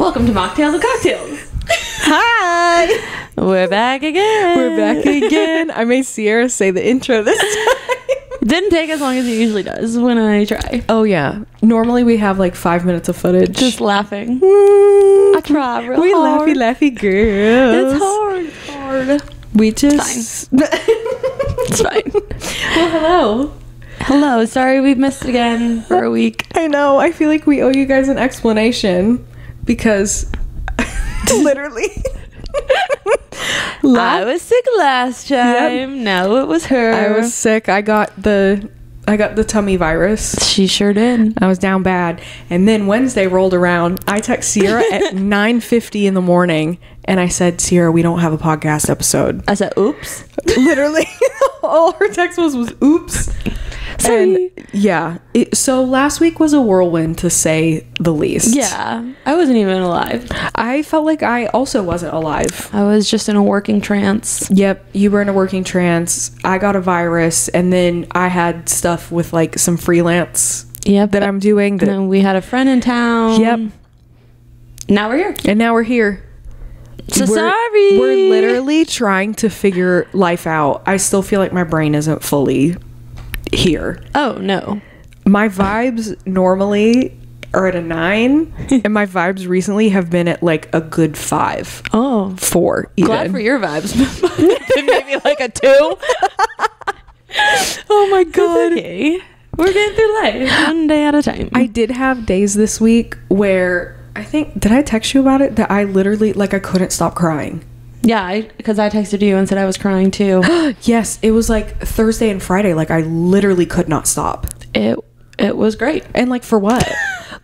Welcome to Mocktails and Cocktails. Hi! We're back again. We're back again. I made Sierra say the intro this time. Didn't take as long as it usually does when I try. Oh, yeah. Normally we have like 5 minutes of footage. Just laughing. I try real we hard. laughy girls. It's hard. It's hard. We just... It's fine. Well, hello. Hello. Sorry we missed again for a week. I know. I feel like we owe you guys an explanation because literally... I was sick last time. Yep. No, it was her. I was sick. I got the tummy virus. She sure did. I was down bad. And then Wednesday rolled around. I text Sierra at 9:50 in the morning and I said, Sierra, we don't have a podcast episode. I said, oops. Literally. All her text was oops. Sorry. And yeah. So last week was a whirlwind to say the least. Yeah. I wasn't even alive. I felt like I also wasn't alive. I was just in a working trance. Yep, you were in a working trance. I got a virus, and then I had stuff with like some freelance Yep. that I'm doing. And then we had a friend in town. Yep. Now we're here. And now we're here. So sorry. We're literally trying to figure life out. I still feel like my brain isn't fully here. Oh, no. My vibes normally are at a 9, and my vibes recently have been at like a good 5. Oh. 4 even. Glad for your vibes. Maybe like a 2. Oh my god. Okay. We're getting through life one day at a time. I did have days this week where I think, did I text you about it? That I literally, like, I couldn't stop crying. Yeah, because I texted you and said I was crying too. Yes, it was like Thursday and Friday. Like, I literally could not stop. It was great. And like, for what?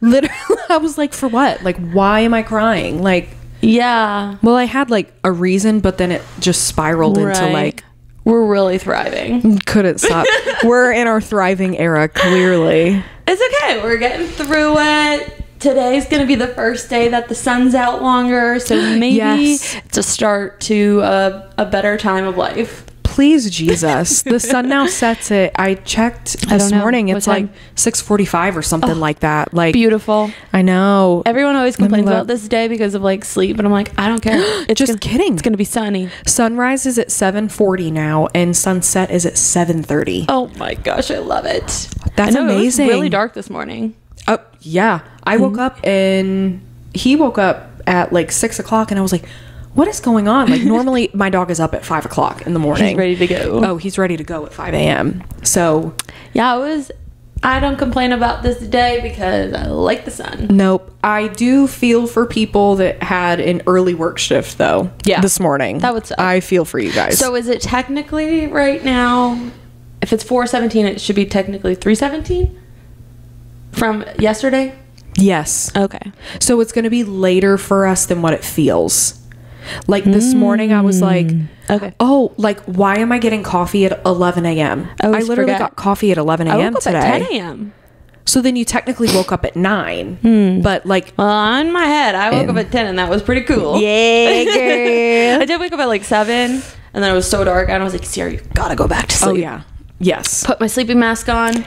Literally, I was like, for what? Like, why am I crying? Like, Yeah. well, I had like a reason, but then it just spiraled into Right. like, We're really thriving. couldn't stop. We're in our thriving era, clearly. It's okay. We're getting through it. Today's going to be the first day that the sun's out longer. So maybe Yes. it's a start to a better time of life. Please, Jesus. The sun now sets it. I checked I this don't know. morning. What It's like time? 6:45 or something like that. Like, Beautiful. I know. Everyone always Let me complains look. about this day because of like sleep. And I'm like, I don't care. It's Just kidding. It's going to be sunny. Sunrise is at 7:40 now, and sunset is at 7:30. Oh my gosh. I love it. That's I know, amazing. It was really dark this morning. Oh, yeah. I woke up and he woke up at like 6 o'clock, and I was like, what is going on? Like, normally my dog is up at 5 o'clock in the morning. He's ready to go. Oh, he's ready to go at 5 a.m. So, Yeah, I don't complain about this day because I like the sun. nope. I do feel for people that had an early work shift, though. Yeah. This morning. That would suck. I feel for you guys. So is it technically right now, if it's 4:17, it should be technically 3:17 from yesterday? yes. Okay. So it's going to be later for us than what it feels. Like this morning, I was like, Okay. oh, like, why am I getting coffee at 11 a.m.? I always literally forget. got coffee at 11 I a.m. woke up today. at 10 a.m. So then you technically woke up at 9. But like, Well, in my head, I woke up at 10 and that was pretty cool. yeah, girl. I did wake up at like 7 and then it was so dark and I was like, Sierra, you gotta go back to sleep. Oh, yeah. Yes. Put my sleeping mask on,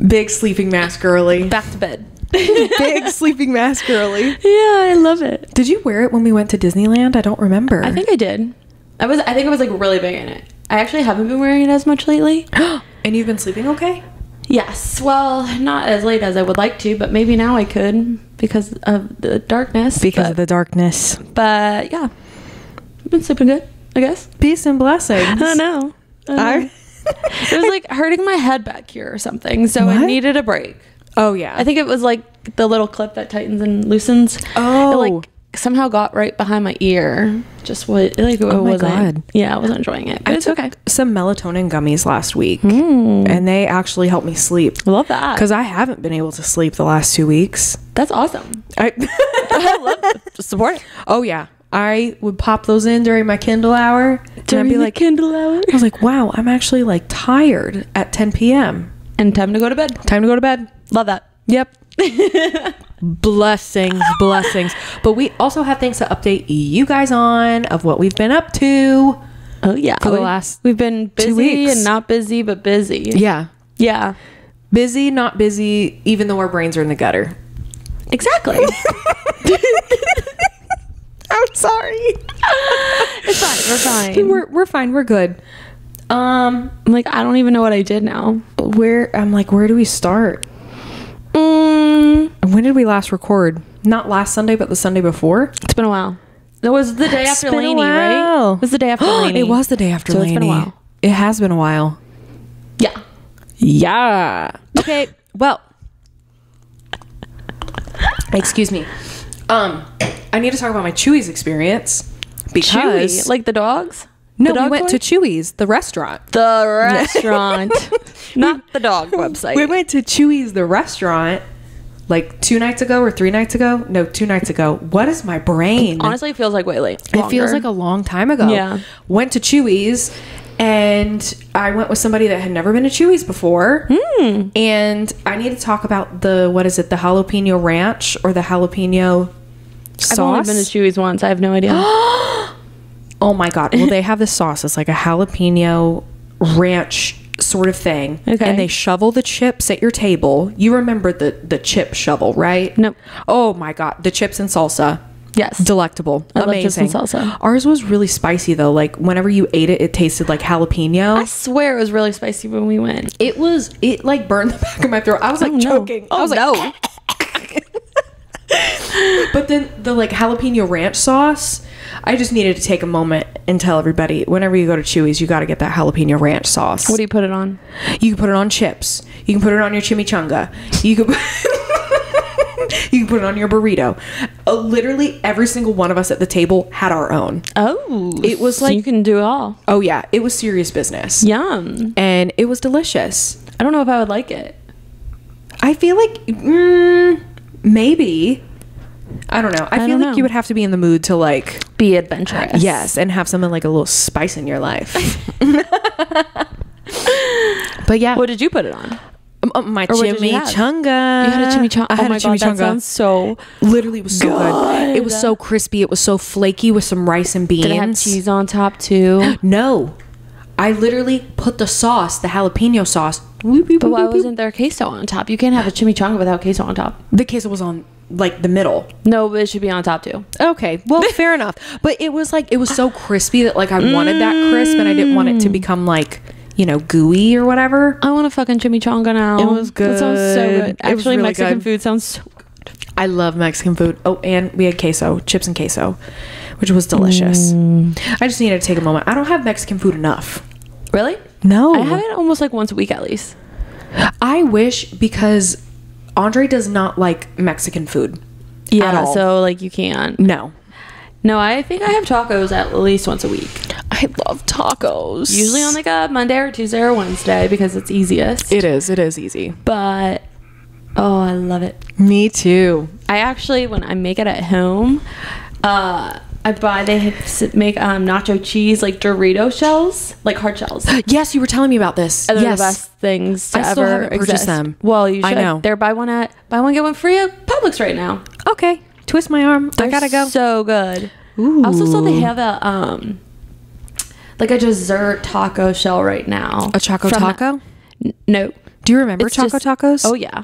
Big sleeping mask girly. back to bed. Big sleeping mask girly. Yeah, I love it. Did you wear it when we went to Disneyland? I don't remember. I think I did. I think I was like really big in it. I actually haven't been wearing it as much lately. And you've been sleeping okay? Yes. Well, not as late as I would like to, but maybe now I could because of the darkness. Because of the darkness. But yeah, I've been sleeping good, I guess. Peace and blessings. I don't know. It was like hurting my head back here or something, so I What? needed a break. Oh, yeah. I think it was like the little clip that tightens and loosens. Oh. It like somehow got right behind my ear. Just what like it Oh my wasn't. God. Yeah, I wasn't enjoying it. But I it's took okay. some melatonin gummies last week, and they actually helped me sleep. I love that. Because I haven't been able to sleep the last 2 weeks. That's awesome. I I love it. Support it. Oh, yeah. I would pop those in during my Kindle hour. And I'd be like, Kindle hour. I was like, wow, I'm actually like tired at 10 p.m. And time to go to bed. Time to go to bed. Love that. Yep. Blessings. But we also have things to update you guys on of what we've been up to. Oh yeah. For the last we've been 2 busy weeks. and not busy, but busy. Yeah. Yeah. Busy, not busy, even though our brains are in the gutter. Exactly. Sorry. It's fine. We're fine. We're fine. We're good. I'm like, I don't even know what I did now. Where do we start? When did we last record? Not last Sunday, but the Sunday before. It's been a while. It was the day after been a Lainey, right? while. It was the day after Lainey. It was the day after So Lainey. it's been a while. It has been a while. Yeah. Yeah. Okay. Well. Excuse me. I need to talk about my Chewy's experience because Chewy, like the dogs? no, The we dog went toy? to Chewy's, the restaurant. The restaurant, not the dog website. We went to Chewy's, the restaurant, like 2 nights ago or 3 nights ago. No, 2 nights ago. What is my brain? Honestly, it feels like way late. It feels like a long time ago. Yeah. Went to Chewy's and I went with somebody that had never been to Chewy's before. And I need to talk about the jalapeno ranch or the jalapeno sauce. I've only been to Chewy's once. I have no idea. Oh my God. Well, they have this sauce. It's like a jalapeno ranch sort of thing. Okay. And they shovel the chips at your table. You remember the chip shovel, right? Nope. Oh my God. The chips and salsa. Yes. Delectable. I love Amazing. chips and salsa. Ours was really spicy though. Like whenever you ate it, it tasted like jalapeno. I swear it was really spicy when we went. It like burned the back of my throat. I was like Oh, no. choking. I was like, no. But then the like jalapeno ranch sauce, I just needed to take a moment and tell everybody, whenever you go to Chewy's, you got to get that jalapeno ranch sauce. What do you put it on? You can put it on chips. You can put it on your chimichanga. You can you can put it on your burrito. Literally every single one of us at the table had our own. Oh. It was so like- you can do it all. Oh yeah, it was serious business. Yum. And it was delicious. I don't know if I would like it. I feel like maybe. I don't know. I feel don't like know. you would have to be in the mood to like Be adventurous. yes, and have something like a little spice in your life. But yeah, What did you put it on? my Or what did you have? chimichanga. You had a chimichanga. I had Oh my a god, that chimichanga. sounds so. Literally, it was so good. good. It was so crispy. It was so flaky with some rice and beans. Did it have cheese on top too? No, I literally put the sauce, the jalapeno sauce. But why wasn't there queso on top? You can't have a chimichanga without queso on top. The queso was on like the middle? No, but it should be on top too. Okay, well, fair enough. But it was like, it was so crispy that like I wanted that crisp and I didn't want it to become like, you know, gooey or whatever. I want a fucking chimichanga now. It was That sounds so good. good. It was Actually, really Mexican good. food sounds so good. I love Mexican food. Oh, and we had queso, chips and queso, which was delicious. I just needed to take a moment. I don't have Mexican food enough. Really? No. I have it almost like once a week at least. I wish, because Andre does not like Mexican food. At Yeah, all. so like you can't. No. No, I think I have tacos at least once a week. I love tacos. Usually on like a Monday or Tuesday or Wednesday because it's easiest. It is easy. But oh, I love it. Me too. I actually, when I make it at home, they make nacho cheese, like Dorito shells, like hard shells. Yes, you were telling me about this. And they're yes. the best things to I still ever haven't purchased exist. them. Well, you should. I know. They're buy one get one free at Publix right now. Okay. Twist my arm. I They're gotta go. So good. Ooh. I also saw they have a like a dessert taco shell right now. A Choco From- Taco? No. Do you remember It's Choco just- Tacos? Oh yeah.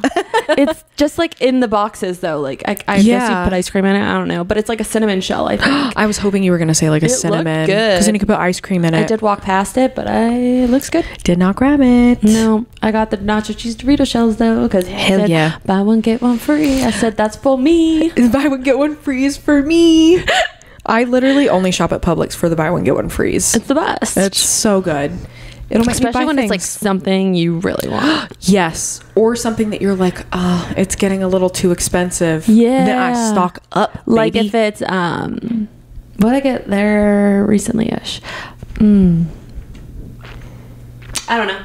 It's just like in the boxes though. Like I guess Yeah. you put ice cream in it. I don't know, but it's like a cinnamon shell. I think. I was hoping you were gonna say like a It looked cinnamon, good. because then you could put ice cream in it. I did walk past it, but it looks good. Did not grab it. No, I got the nacho cheese Dorito shells though, because Hell yeah. buy one get one free. I said that's for me. Buy one get one free is for me. I literally only shop at Publix for the buy one get one frees. It's the best. It's so good. It'll make me Especially buy when things. it's like something you really want. Yes, or something that you're like, oh, it's getting a little too expensive. Yeah. Then I stock up. Like baby. if it's what did I get there recently-ish? I don't know.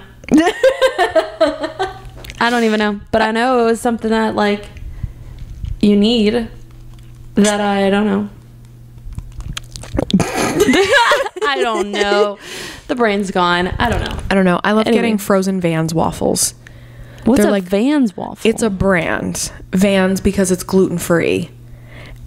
I don't even know, but I know it was something that like you need that I don't know. I don't know. The brain's gone. I don't know. I don't know. I love Anyway. getting frozen Vans waffles. What's They're a like- Vans waffle? It's a brand, Vans, because it's gluten free,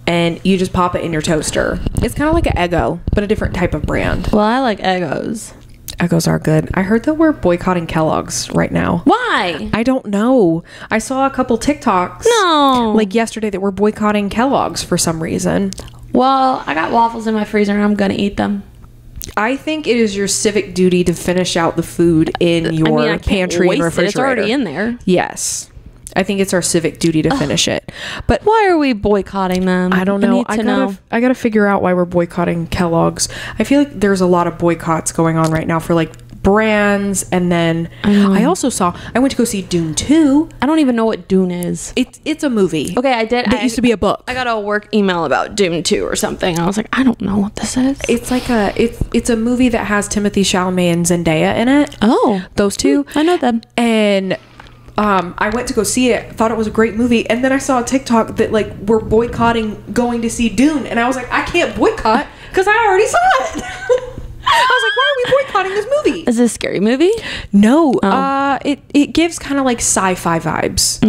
and you just pop it in your toaster. It's kind of like an Eggo, but a different type of brand. well, I like Eggos. Eggos are good. I heard that we're boycotting Kellogg's right now. Why? I don't know. I saw a couple TikToks No. like yesterday that we're boycotting Kellogg's for some reason. Well, I got waffles in my freezer and I'm gonna eat them. I think it is your civic duty to finish out the food in your I can't pantry and waste it. refrigerator. It's already in there. Yes. I think it's our civic duty to finish it. But Why are we boycotting them? I don't know. I need to know. I gotta figure out why we're boycotting Kellogg's. I feel like there's a lot of boycotts going on right now for like brands, and then I also saw. I went to go see Dune 2. I don't even know what Dune is. It's a movie. Okay, I did. That used to be a book. I got a work email about Dune 2 or something. I was like, I don't know what this is. It's like it's a movie that has Timothée Chalamet and Zendaya in it. Oh, Those two. I know them. And I went to go see it, thought it was a great movie, and then I saw a TikTok that like we're boycotting going to see Dune, and I was like, I can't boycott because I already saw it. I was like, why are we boycotting this movie? Is this a scary movie? No, it gives kind of like sci-fi vibes,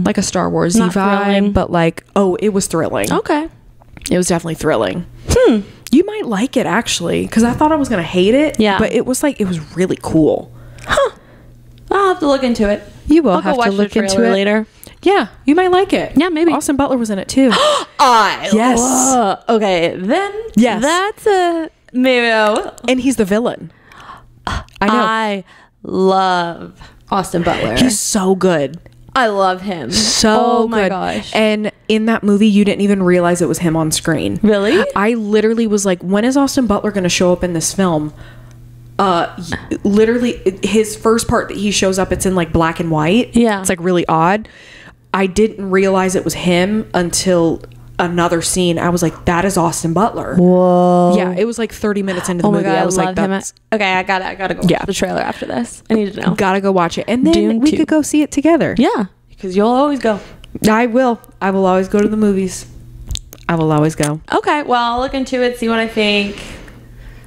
like a Star Wars Not vibe, thrilling. but like, oh, it was thrilling. Okay. It was definitely thrilling. You might like it actually, because I thought I was gonna hate it. Yeah. but it was really cool. I'll have to look into it. You will I'll go have watch to look the into trailer it later. Yeah, you might like it. Yeah, maybe. Austin Butler was in it too. Yes. Yes. Okay, then. Yes. That's a maybe. I will. And he's the villain. I know. I love Austin Butler. He's so good. I love him. So oh my good. gosh. And in that movie, you didn't even realize it was him on screen. Really? I literally was like, when is Austin Butler going to show up in this film? Literally, his first part that he shows up, it's in like black and white. Yeah. It's like really odd. I didn't realize it was him until another scene. I was like, that is Austin Butler. Whoa. Yeah, it was like 30 minutes into the Oh my movie. god, I was love like, him. that's Okay, I gotta go Yeah. watch the trailer after this. I need to know. gotta go watch it. And then Dune we 2. could go see it together. Yeah, because you'll always go. I will always go to the movies. I will always go. Okay, well, I'll look into it, see what I think.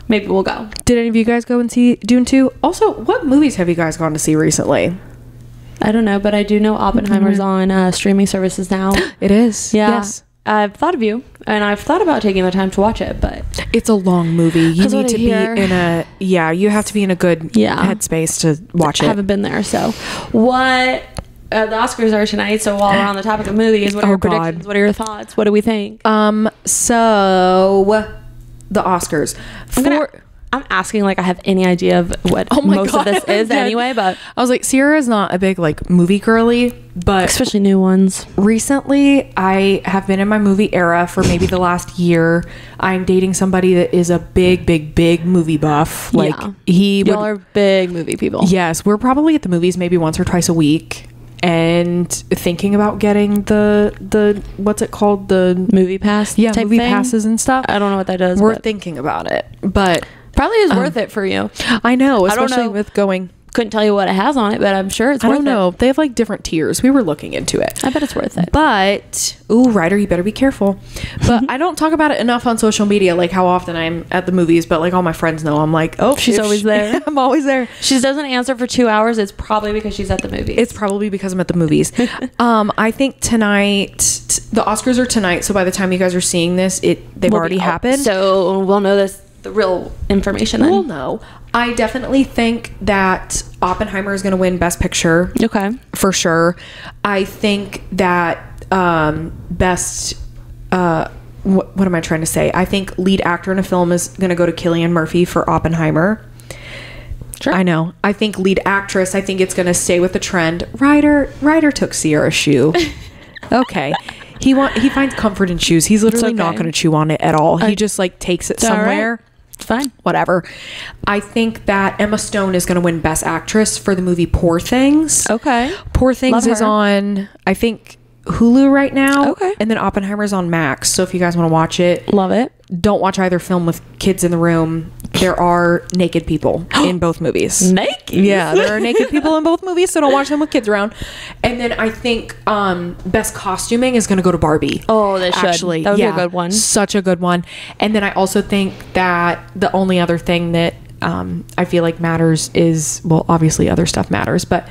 Maybe we'll go. Did any of you guys go and see Dune 2? Also, what movies have you guys gone to see recently? I don't know, but I do know Oppenheimer's on streaming services now. It is. Yeah. Yes. I've thought of you, and I've thought about taking the time to watch it, but It's a long movie. You That's need what to I be hear. in a you have to be in a good headspace to watch I it. haven't been there. So, what the Oscars are tonight? So, while we're on the topic of movies, what are Oh, your God. predictions? What are your thoughts? What do we think? So the Oscars. I'm asking like I have any idea of what Oh my most God, of this is I'm dead. anyway, but I was like, Sierra's not a big like movie girly, but especially new ones. recently I have been in my movie era for maybe the last year. I'm dating somebody that is a big movie buff. Like Yeah. he would, Y'all are big movie people. yes, we're probably at the movies maybe once or twice a week, and thinking about getting the what's it called, the Movie pass. yeah type movie thing. passes and stuff. I don't know what that does. We're But thinking about it, but probably is worth it for you. I know, I don't especially know. with going. Couldn't tell you what it has on it, but I'm sure it's I worth don't know. They have like different tiers. We were looking into it. it. I bet it's worth it. But, ooh, Ryder, you better be careful. But I don't talk about it enough on social media, like how often I'm at the movies, but like all my friends know. I'm like, oh, She's always there. I'm always there. She doesn't answer for 2 hours. It's probably because she's at the movies. It's probably because I'm at the movies. I think tonight, the Oscars are tonight. So by the time you guys are seeing this, they've Will be already out. happened. So we'll know the real information then. We'll know. I definitely think that Oppenheimer is going to win Best Picture. Okay. For sure. I think that best what am I trying to say? I think lead actor in a film is going to go to Cillian Murphy for Oppenheimer. Sure. I know. I think lead actress, I think it's going to stay with the trend. Ryder took Sierra's shoe. Okay. He finds comfort in shoes. He's literally not okay. going to chew on it at all. He just like takes it all right. somewhere. It's fine. Whatever. I think that Emma Stone is going to win Best Actress for the movie Poor Things. Okay. Poor Things Love is her. on, I think, Hulu right now. Okay. And then Oppenheimer's on Max. So if you guys want to watch it, Love it. don't watch either film with kids in the room. There are naked people in both movies. Naked. Yeah, there are naked people in both movies, so don't watch them with kids around. And then I think best costuming is going to go to Barbie. Oh, they should. Actually, That would be a good one. Such a good one. And then I also think that the only other thing that I feel like matters is, well, obviously other stuff matters, but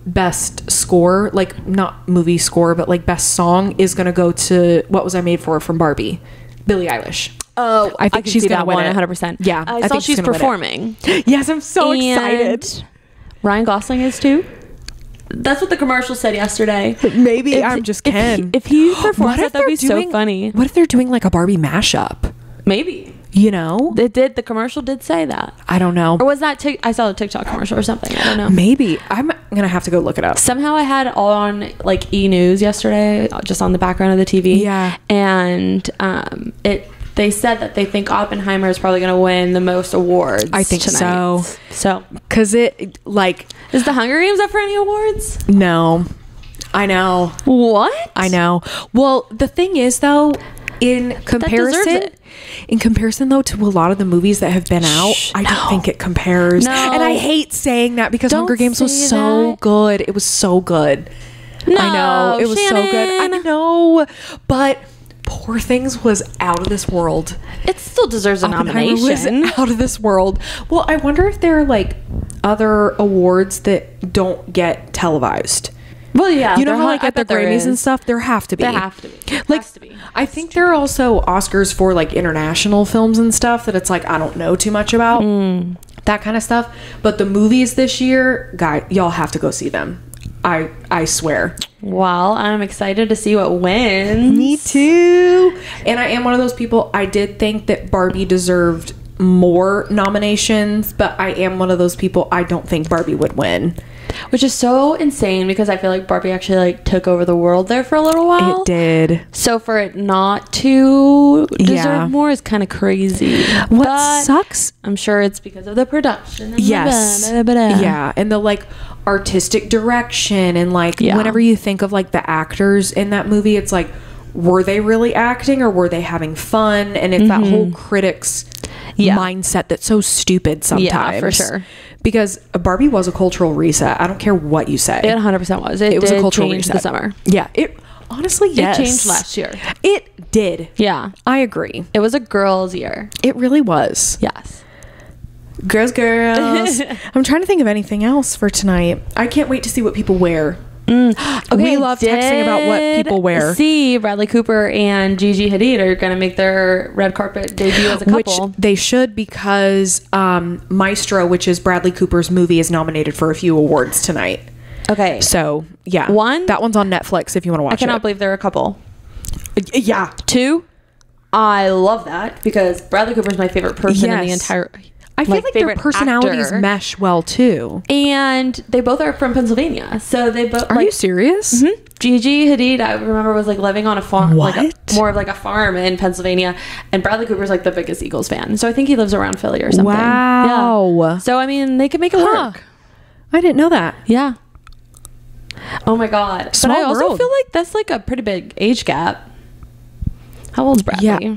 best score, like not movie score, but like best song is going to go to What Was I Made For from Barbie, Billie Eilish. Oh, I think she's see gonna that win one it. 100%. Yeah, I I saw think she's she's gonna win it. performing. Yes, I'm so And excited. Ryan Gosling is too. That's what the commercial said yesterday. Maybe I'm just Ken. If he performs that, that'd be so funny. What if they're doing like a Barbie mashup? Maybe. You know? They did. The commercial did say that. I don't know. Or was that I saw a TikTok commercial or something. I don't know. Maybe. I'm gonna have to go look it up. Somehow I had it all on like E-News yesterday, just on the background of the TV. Yeah. And they said that they think Oppenheimer is probably going to win the most awards. I think tonight. so. Because it, like... Is the Hunger Games up for any awards? No. I know. What? I know. Well, the thing is, though, in comparison though to a lot of the movies that have been out, I don't think it compares. No. And I hate saying that because Don't Hunger Games was say so that. good. It was so good. No, I know. It was so good. Shannon. I know. But Poor Things was out of this world. It still deserves a Oppenheimer nomination. was out of this world. Well, I wonder if there are like other awards that don't get televised. Well, yeah. You know how like I at the bet there Grammys and is. stuff, there have to be. There have to be. Like, Has to be. I think there are also Oscars for like international films and stuff that it's like I don't know too much about. That kind of stuff. But the movies this year, guys, y'all have to go see them. I swear. Well, I'm excited to see what wins. Me too. And I am one of those people, I did think that Barbie deserved more nominations, but I am one of those people, I don't think Barbie would win. Which is so insane because I feel like Barbie actually like took over the world there for a little while. It did. So for it not to deserve Yeah. more is kind of crazy. What But sucks? I'm sure it's because of the production. And Yes. Yeah. And the like artistic direction and like Yeah. whenever you think of like the actors in that movie, it's like, were they really acting or were they having fun? And it's that whole critics mindset that's so stupid sometimes. Yeah, for sure. Because Barbie was a cultural reset. I don't care what you say. It 100% was. It was did a cultural change reset. this summer. Yeah. It honestly, yes. It changed last year. It did. Yeah. I agree. It was a girls' year. It really was. Yes. Girls. I'm trying to think of anything else for tonight. I can't wait to see what people wear. We love texting about what people wear. See, Bradley Cooper and Gigi Hadid are going to make their red carpet debut as a couple. Which they should because Maestro, which is Bradley Cooper's movie, is nominated for a few awards tonight. Okay. So, yeah. That one's on Netflix if you want to watch it. I cannot believe they're a couple. Yeah. 2, I love that because Bradley Cooper's my favorite person in the entire... I feel like their personalities actor. mesh well too. And they both are from Pennsylvania. So they both... Are you serious? Mm-hmm. Gigi Hadid, I remember, was like living on a farm. What? Like more of like a farm in Pennsylvania. And Bradley Cooper's like the biggest Eagles fan. So I think he lives around Philly or something. Wow. Yeah. So, I mean, they could make it work. I didn't know that. Yeah. Oh my God. Small but I also world. feel like that's like a pretty big age gap. How old's Bradley? Yeah.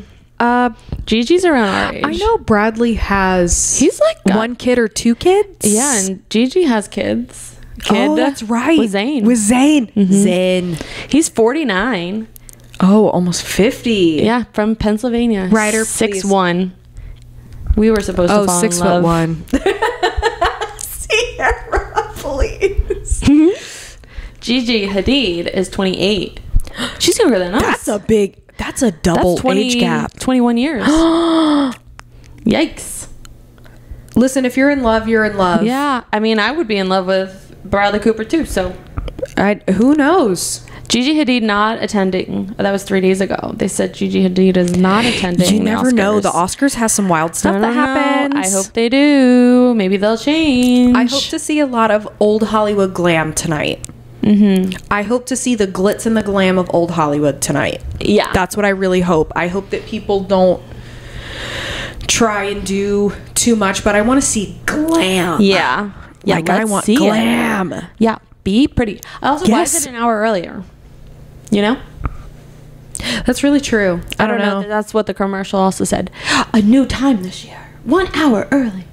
Gigi's around our age. I know Bradley has... He's like got- 1 kid or 2 kids? Yeah, and Gigi has kids. Oh, that's right. With Zayn. Zayn. He's 49. Oh, almost 50. Yeah, from Pennsylvania. Ryder, please. 6'1". We were supposed to fall in love. 6'1". Sierra, please. Gigi Hadid is 28. She's younger than us. That's a double age gap. 21 years. Yikes. Listen, if you're in love, you're in love. Yeah, I mean, I would be in love with Bradley Cooper too, so. Who knows? Gigi Hadid not attending. That was 3 days ago. They said Gigi Hadid is not attending. You never the know. Oscars. The Oscars has some wild stuff that happens. I hope they do. Maybe they'll change. I hope to see a lot of old Hollywood glam tonight. I hope to see the glitz and the glam of old Hollywood tonight. Yeah. That's what I really hope. I hope that people don't try and do too much, but I want to see glam. Yeah. Yeah, Like, I want glam. Yeah. Be pretty. Also, why is Yes. it an hour earlier? You know? That's really true. I don't know. That's what the commercial also said. A new time this year. 1 hour early.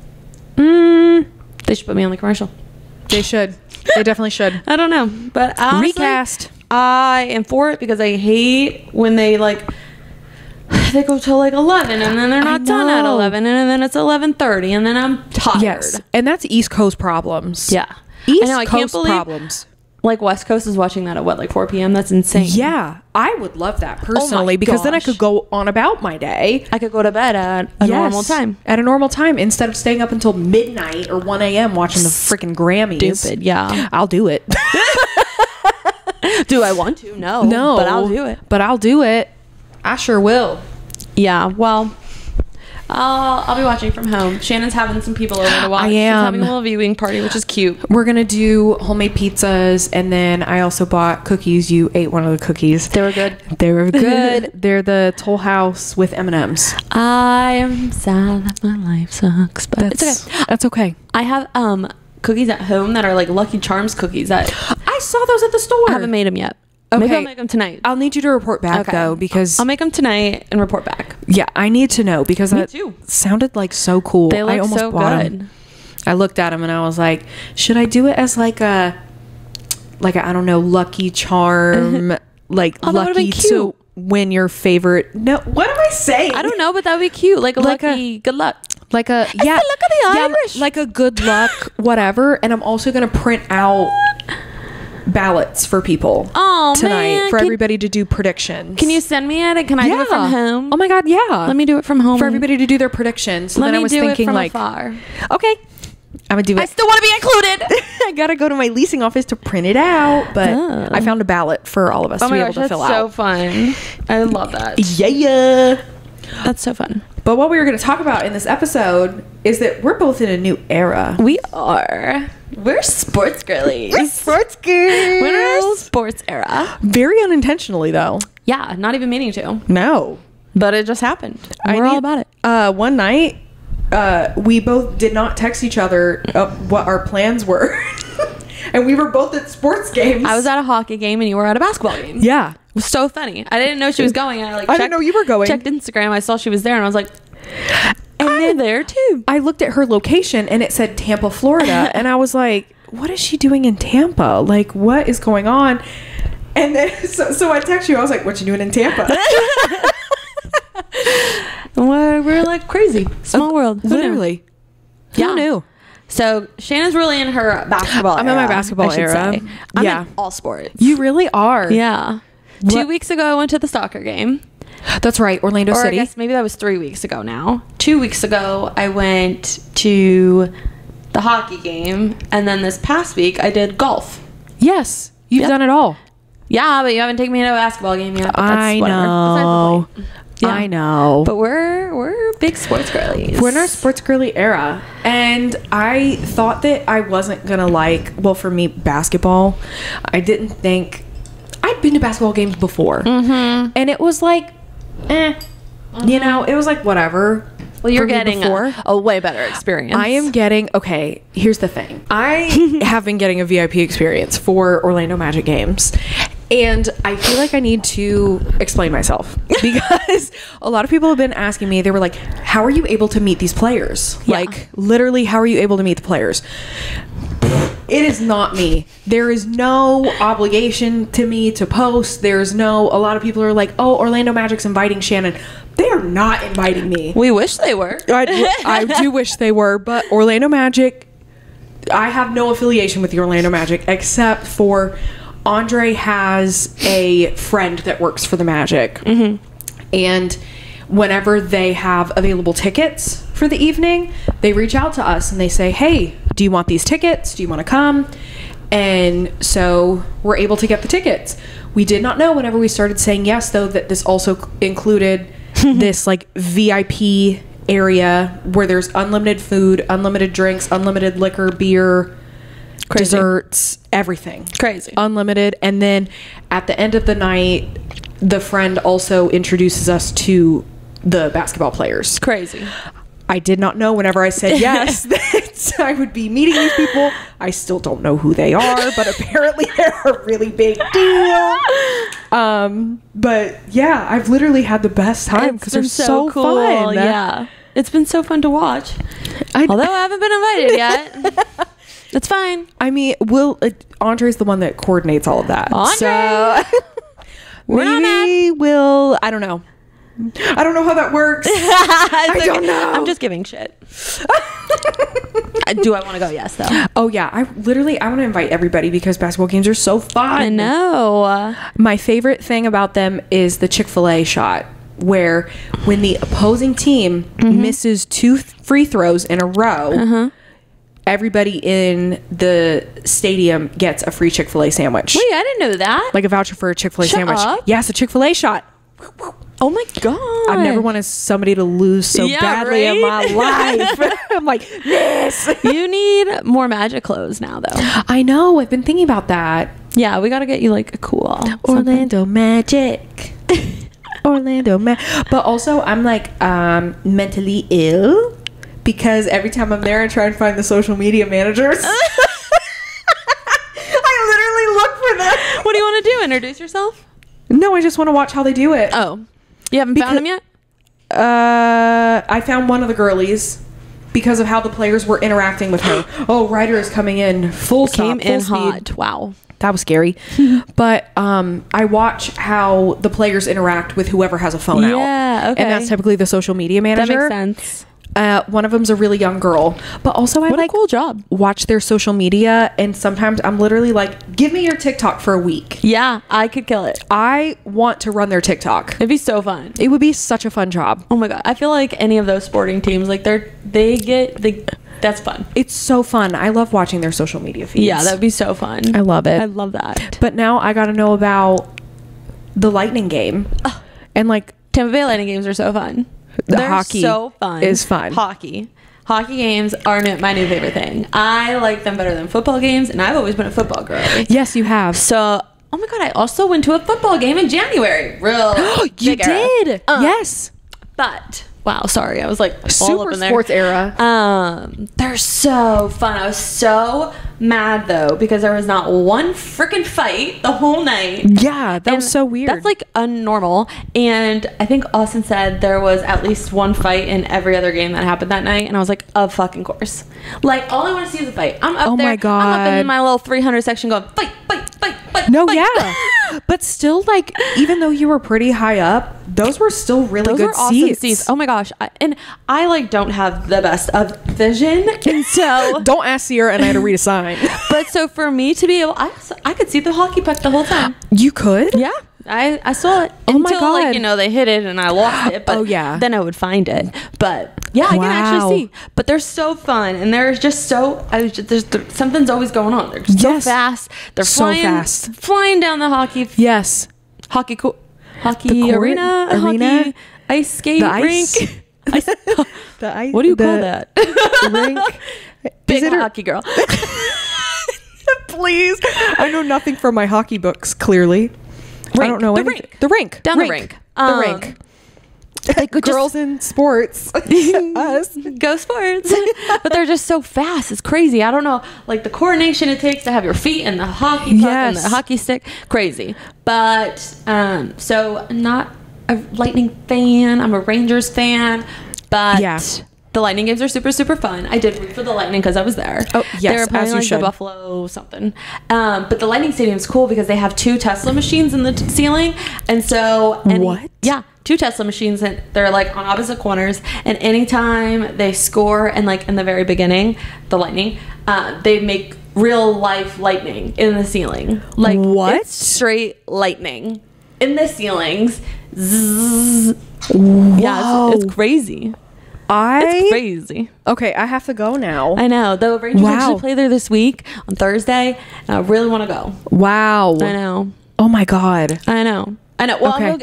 They should put me on the commercial. They should. They definitely should. I don't know. But honestly, Recast. I am for it because I hate when they they go till 11 and then they're not done at 11 and then it's 11:30 and then I'm tired. Yes. And that's East Coast problems. Yeah. East I know, I Coast can't believe problems. Like West Coast is watching that at what, like 4 p.m.? That's insane. Yeah, I would love that personally because then I gosh. could go on about my day. I could go to bed at a normal time. At a normal time instead of staying up until midnight or 1 a.m. watching the freaking Grammys. Stupid, yeah. I'll do it. Do I want to? No. No. But I'll do it. But I'll do it. I sure will. Yeah, well, I'll be watching from home. Shannon's having some people over to watch. I am. She's having a little viewing party, which is cute. We're going to do homemade pizzas, and then I also bought cookies. You ate one of the cookies. They were good. They were good. They're the Toll House with M&Ms. I am sad that my life sucks, but it's okay. That's okay. I have cookies at home that are like Lucky Charms cookies that I saw those at the store. I haven't made them yet. Okay. Maybe I'll make them tonight. I'll need you to report back, though, because... I'll make them tonight and report back. Yeah, I need to know, because Me that too. sounded like so cool. They look I almost so bought good. 'em. I looked at them and I was like, should I do it as like a I don't know, Lucky Charm, like Oh, that would've been lucky cute. to win your favorite... No, what am I saying? I don't know, but that would be cute. Like a Like lucky good luck. Like a... the luck of the Irish. like a good luck, whatever. And I'm also going to print out ballots for people Oh, tonight man. for everybody to do predictions. Can you send me it? Can I do it from home? Oh my God, yeah. Let me do it from home. For everybody to do their predictions. So Let then me I was do thinking it from like, afar. okay, I'm gonna do it. I still want to be included. I gotta go to my leasing office to print it out, but I found a ballot for all of us Oh to my be gosh, able to that's fill so out. fun. I love that. Yeah. That's so fun. But what we were going to talk about in this episode is that we're both in a new era. We are. We're sports girlies. Sports We're in our girls. sports era. Very unintentionally, though. Yeah, not even meaning to. No. But it just happened. We're all about it. One night, we both did not text each other what our plans were. And we were both at sports games. I was at a hockey game and you were at a basketball game. Yeah. It was so funny. I didn't know she was going. I didn't know you were going. Checked Instagram. I saw she was there and I was like, and they're there too. I looked at her location and it said Tampa, Florida. And I was like, what is she doing in Tampa? Like, what is going on? And then, so I texted you. I was like, what you doing in Tampa? We're like crazy. Small world. Who knew? Literally. Yeah. Who knew? So Shannon's really in her basketball I'm era. in my basketball I should era. say. I'm Yeah. in all sports. You really are. Yeah. What- 2 weeks ago, I went to the soccer game. That's right. Orlando Or City. I guess maybe that was 3 weeks ago now. 2 weeks ago, I went to the hockey game. And then this past week, I did golf. Yes. You've Yep. done it all. Yeah, but you haven't taken me to a basketball game yet. But I whatever. Besides know. the point. Yeah. I know. But we're big sports girlies. We're in our sports girly era. And I thought that I wasn't going to like, well, for me, basketball. I didn't think... I'd been to basketball games before. Mm-hmm. And it was like, you know, it was like whatever. Well, you're for me getting before. a way better experience. I am getting, okay, here's the thing. I have been getting a VIP experience for Orlando Magic games. And I feel like I need to explain myself because a lot of people have been asking me, they were like, how are you able to meet these players? Yeah. Like, literally, how are you able to meet the players? It is not me. There is no obligation to me to post. There's no, a lot of people are like, oh, Orlando Magic's inviting Shannon. They are not inviting me. We wish they were. I do wish they were, but Orlando Magic, I have no affiliation with the Orlando Magic except for Andre has a friend that works for the Magic. Mm-hmm. And whenever they have available tickets for the evening, they reach out to us and they say, hey, do you want these tickets? Do you want to come? And so we're able to get the tickets. We did not know whenever we started saying yes, though, that this also included this like VIP area where there's unlimited food, unlimited drinks, unlimited liquor, beer, Crazy. desserts, everything. Crazy. Unlimited. And then at the end of the night, the friend also introduces us to the basketball players. Crazy. I did not know whenever I said yes that I would be meeting these people. I still don't know who they are, but apparently they're a really big deal. But yeah, I've literally had the best time because they're so fun. Yeah. It's been so fun to watch. Although I haven't been invited yet. It's fine. I mean, Andre's the one that coordinates all of that. Andre! So maybe we'll, I don't know. I don't know how that works. I don't know. I'm just giving shit. Do I want to go? Yes, though. Oh yeah, I want to invite everybody because basketball games are so fun. I know. My favorite thing about them is the Chick-fil-A shot, where when the opposing team misses 2 free throws in a row, everybody in the stadium gets a free Chick-fil-A sandwich. Wait, I didn't know that. Like a voucher for a Chick-fil-A Shut sandwich. up. Yes, a Chick-fil-A shot. Oh my god. I've never wanted somebody to lose so badly in my life. I'm like, this. You need more Magic clothes now, though. I know. I've been thinking about that. Yeah, we got to get you like a cool Orlando Magic. But also, I'm like mentally ill because every time I'm there, I try and find the social media managers. I literally look for them. What do you want to do? Introduce yourself? No, I just want to watch how they do it. Oh, you haven't found them yet? I found one of the girlies because of how the players were interacting with her. Oh, Ryder is coming in full Came stop, full in speed. hot. Wow. That was scary. But I watch how the players interact with whoever has a phone out. Yeah, okay. And that's typically the social media That manager. makes sense. One of them's a really young girl. But also I What like a cool job. watch their social media, and sometimes I'm literally like, give me your TikTok for a week. Yeah, I could kill it. I want to run their TikTok. It'd be so fun. It would be such a fun job. Oh my god, I feel like any of those sporting teams, like that's fun. It's so fun. I love watching their social media feeds. Yeah, that'd be so fun. I love it. I love that. But now I got to know about the Lightning game. And like Tampa Bay Lightning games are so fun. They're hockey so fun. is fun. Hockey games are my new favorite thing. I like them better than football games, and I've always been a football girl. Yes, you have. So, oh my god, I also went to a football game in January. Real You big era. did. Yes. But wow, sorry, I was like all up Super in there. sports era. They're so fun. I was so mad though because there was not one freaking fight the whole night. Yeah, that was And so weird. That's like unnormal. And I think Austin said there was at least one fight in every other game that happened that night. And I was like, of fucking course. Like, all I want to see is a fight. I'm up Oh there. my God. I'm up in my little 300 section going, fight, fight, fight, fight. No, fight. yeah. But still, like, even though you were pretty high up, those were still really Those good were awesome seats. Oh my gosh. I like don't have the best of vision. And so, Don't ask Sierra and I to read a sign. but so for me to be able, I could see the hockey puck the whole time. You could? Yeah, I saw it Oh my until God. like they hit it and I lost it. But Oh, yeah. then I would find it. But yeah, I can Wow. actually see. But they're so fun and they're just so. Something's always going on. They're just Yes. so fast. They're So flying, fast. flying down the hockey Yes. hockey The court, arena, hockey ice skate The ice. rink. Ice, The ice. what do you call that? Rink. Big Is it a- hockey girl. Please. I know nothing from my hockey books, clearly. I don't know The anything. rink. The rink. Down the rink. The rink. Like Girls in sports. Us. Go sports. But they're just so fast. It's crazy. I don't know, like the coordination it takes to have your feet and the hockey puck and Yes. the hockey stick. Crazy. But so I'm not a Lightning fan. I'm a Rangers fan. But Yeah. the Lightning games are super, super fun. I did root for the Lightning because I was there. Oh, yes, They were playing as you like should. the Buffalo something. But the Lightning Stadium's cool because they have 2 Tesla machines in the ceiling. And so... What? Yeah. 2 Tesla machines, and they're like on opposite corners, and anytime they score, and like in the very beginning, the Lightning, they make real life lightning in the ceiling. Like, What? it's straight lightning in the ceilings. Zzz. Whoa. Yeah, it's crazy. It's crazy. Okay, I have to go now. I know. The Rangers Wow. actually play there this week on Thursday, and I really want to go. Wow. I know. Oh my God. I know. Well, Okay.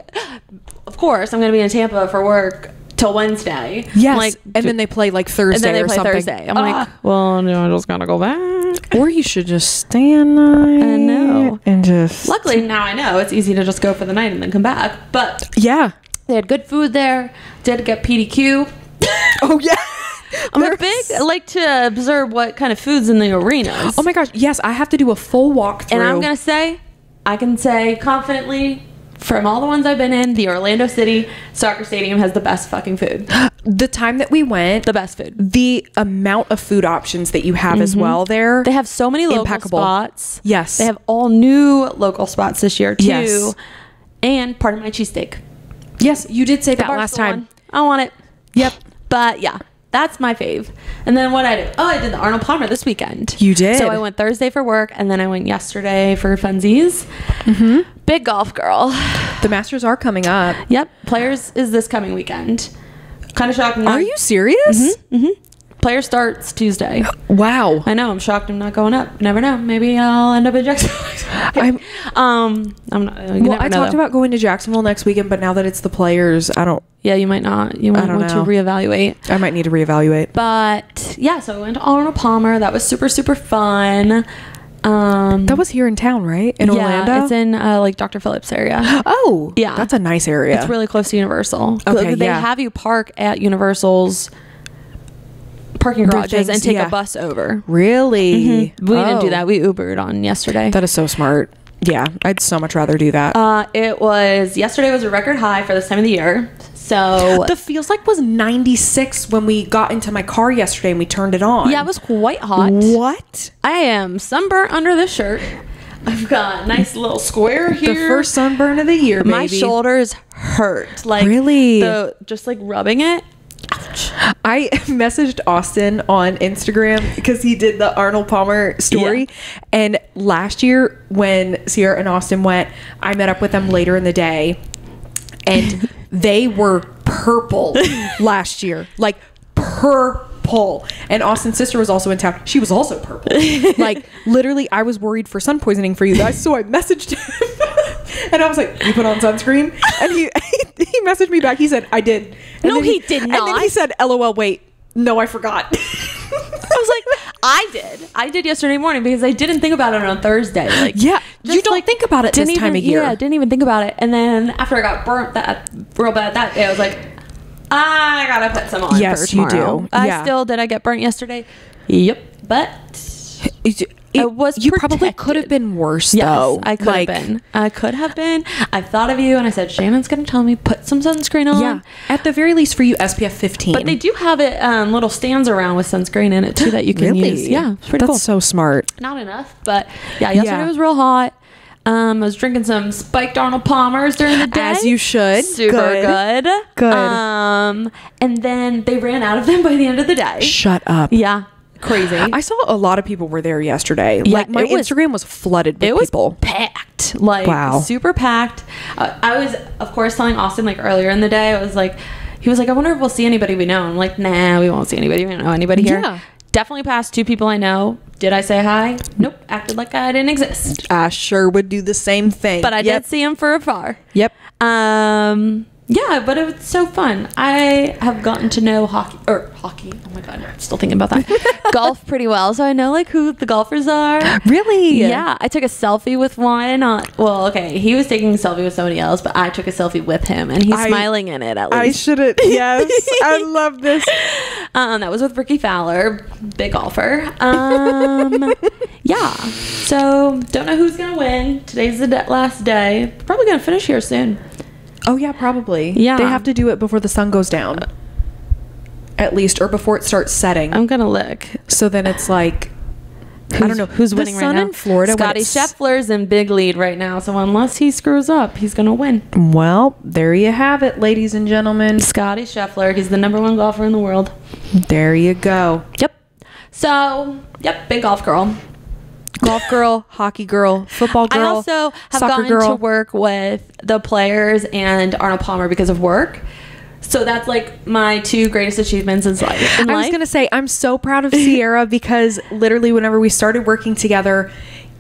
of course, I'm going to be in Tampa for work till Wednesday. Yes. I'm like, and then they play like Thursday and then they or play something. Thursday. I'm like, well, no, I just gotta go back. Or you should just stay a night. I know. And just. Luckily, now I know it's easy to just go for the night and then come back. But Yeah. they had good food there. Did get PDQ. Oh, yeah. I'm a big. I like to observe what kind of foods in the arenas. Oh my gosh. Yes, I have to do a full walkthrough. And I'm gonna say, I can say confidently, from all the ones I've been in, the Orlando City Soccer Stadium has the best fucking food. The time that we went, The best food. the amount of food options that you have as well there. They have so many local Impeccable. spots. Yes. They have all new local spots this year too. Yes. And part of my cheesesteak. Yes, you did say that Barstool last time. one. I want it. Yep. But yeah, that's my fave. And then what I did? Oh, I did the Arnold Palmer this weekend. You did? So I went Thursday for work, and then I went yesterday for funsies. Big golf girl. The Masters are coming up. Yep. Players is this coming weekend. Kind of shocked. Are you serious? Player starts Tuesday. Wow. I know. I'm shocked. I'm not going up. Never know. Maybe I'll end up in Jacksonville. I'm not. I talked about going to Jacksonville next weekend, but now that it's the Players, I don't. Yeah, you might not. You might don't want to know. reevaluate. I might need to reevaluate. But yeah, so I went to Arnold Palmer. That was super, super fun. That was here in town, right? In Orlando? Yeah, it's in like Dr. Phillips area. Oh, Yeah. That's a nice area. It's really close to Universal. Okay, They yeah. have you park at Universal's parking garages things, and take yeah. a bus over. Really? We didn't do Oh. that. We Ubered on yesterday. That is so smart. Yeah, I'd so much rather do that. Yesterday was a record high for this time of the year. So The feels like was 96 when we got into my car yesterday and we turned it on. yeah, it was quite hot. What? I am sunburnt under this shirt. I've got a nice little square here. The first sunburn of the year, baby. My shoulders hurt. Like Really? Just like rubbing it. Ouch. I messaged Austin on Instagram because he did the Arnold Palmer story. Yeah. And last year when Sierra and Austin went, I met up with them later in the day and they were purple last year. Like purple. And Austin's sister was also in town. She was also purple. Like literally I was worried for sun poisoning for you guys. So I messaged him and I was like, you put on sunscreen? And he messaged me back. He said, I did. And No, then he did And then not. he said, LOL, wait. No, I forgot. I was like, I did yesterday morning because I didn't think about it on Thursday. Like, Yeah, just, you don't think about it this didn't time even- of year. Yeah, didn't even think about it. And then after I got burnt that real bad that day, I was like, I gotta put some on. Yes, for you tomorrow. do. I Yeah. still did. I get burnt yesterday. Yep, but it was You probably protected. could have been worse yes, though. I could have been. I could have been. I thought of you and I said, Shannon's gonna tell me put some sunscreen on. Yeah, at the very least for you, SPF 15. But they do have it little stands around with sunscreen in it too that you can really, use. Yeah, it's pretty That's cool. so smart. Not enough, but yeah, yesterday Yeah. was real hot. I was drinking some spiked Arnold Palmers during the day. As you should. Super good. Good. And then they ran out of them by the end of the day. Shut up. Yeah, crazy. I saw a lot of people were there yesterday. Yeah, Like my it was- Instagram was flooded with it was people. packed, like Wow. super packed. I was, of course, telling Austin like earlier in the day. I was like, he was like, I wonder if we'll see anybody we know. I'm like, nah, we won't see anybody. We don't know anybody here. Yeah. Definitely passed 2 people I know. Did I say hi? Nope. Acted like I didn't exist. I sure would do the same thing. But I did see him for afar. Yep. Yeah, but it was so fun. I have gotten to know hockey. Oh my god, I'm still thinking about that. Golf pretty well, so I know like who the golfers are. Really? Yeah, I took a selfie with one. Well, okay, he was taking a selfie with somebody else, but I took a selfie with him, and he's smiling in it at least. I should have. Yes. I love this. That was with Ricky Fowler, big golfer. Yeah. So don't know who's gonna win. Today's the last day. Probably gonna finish here soon. Oh yeah, probably. Yeah. They have to do it before the sun goes down. At least, or before it starts setting. I'm gonna look. So then it's like, I don't know who's the winning sun right now. in Florida. when Scotty it's- Scheffler's in big lead right now. So unless he screws up, he's gonna win. Well, there you have it, ladies and gentlemen. Scotty Scheffler. He's the #1 golfer in the world. There you go. Yep. So yep, big golf girl. Golf girl, hockey girl, football girl. I also have soccer gotten girl. to work with the Players and Arnold Palmer because of work. So that's like my 2 greatest achievements in life. I was gonna say I'm so proud of Sierra because literally whenever we started working together,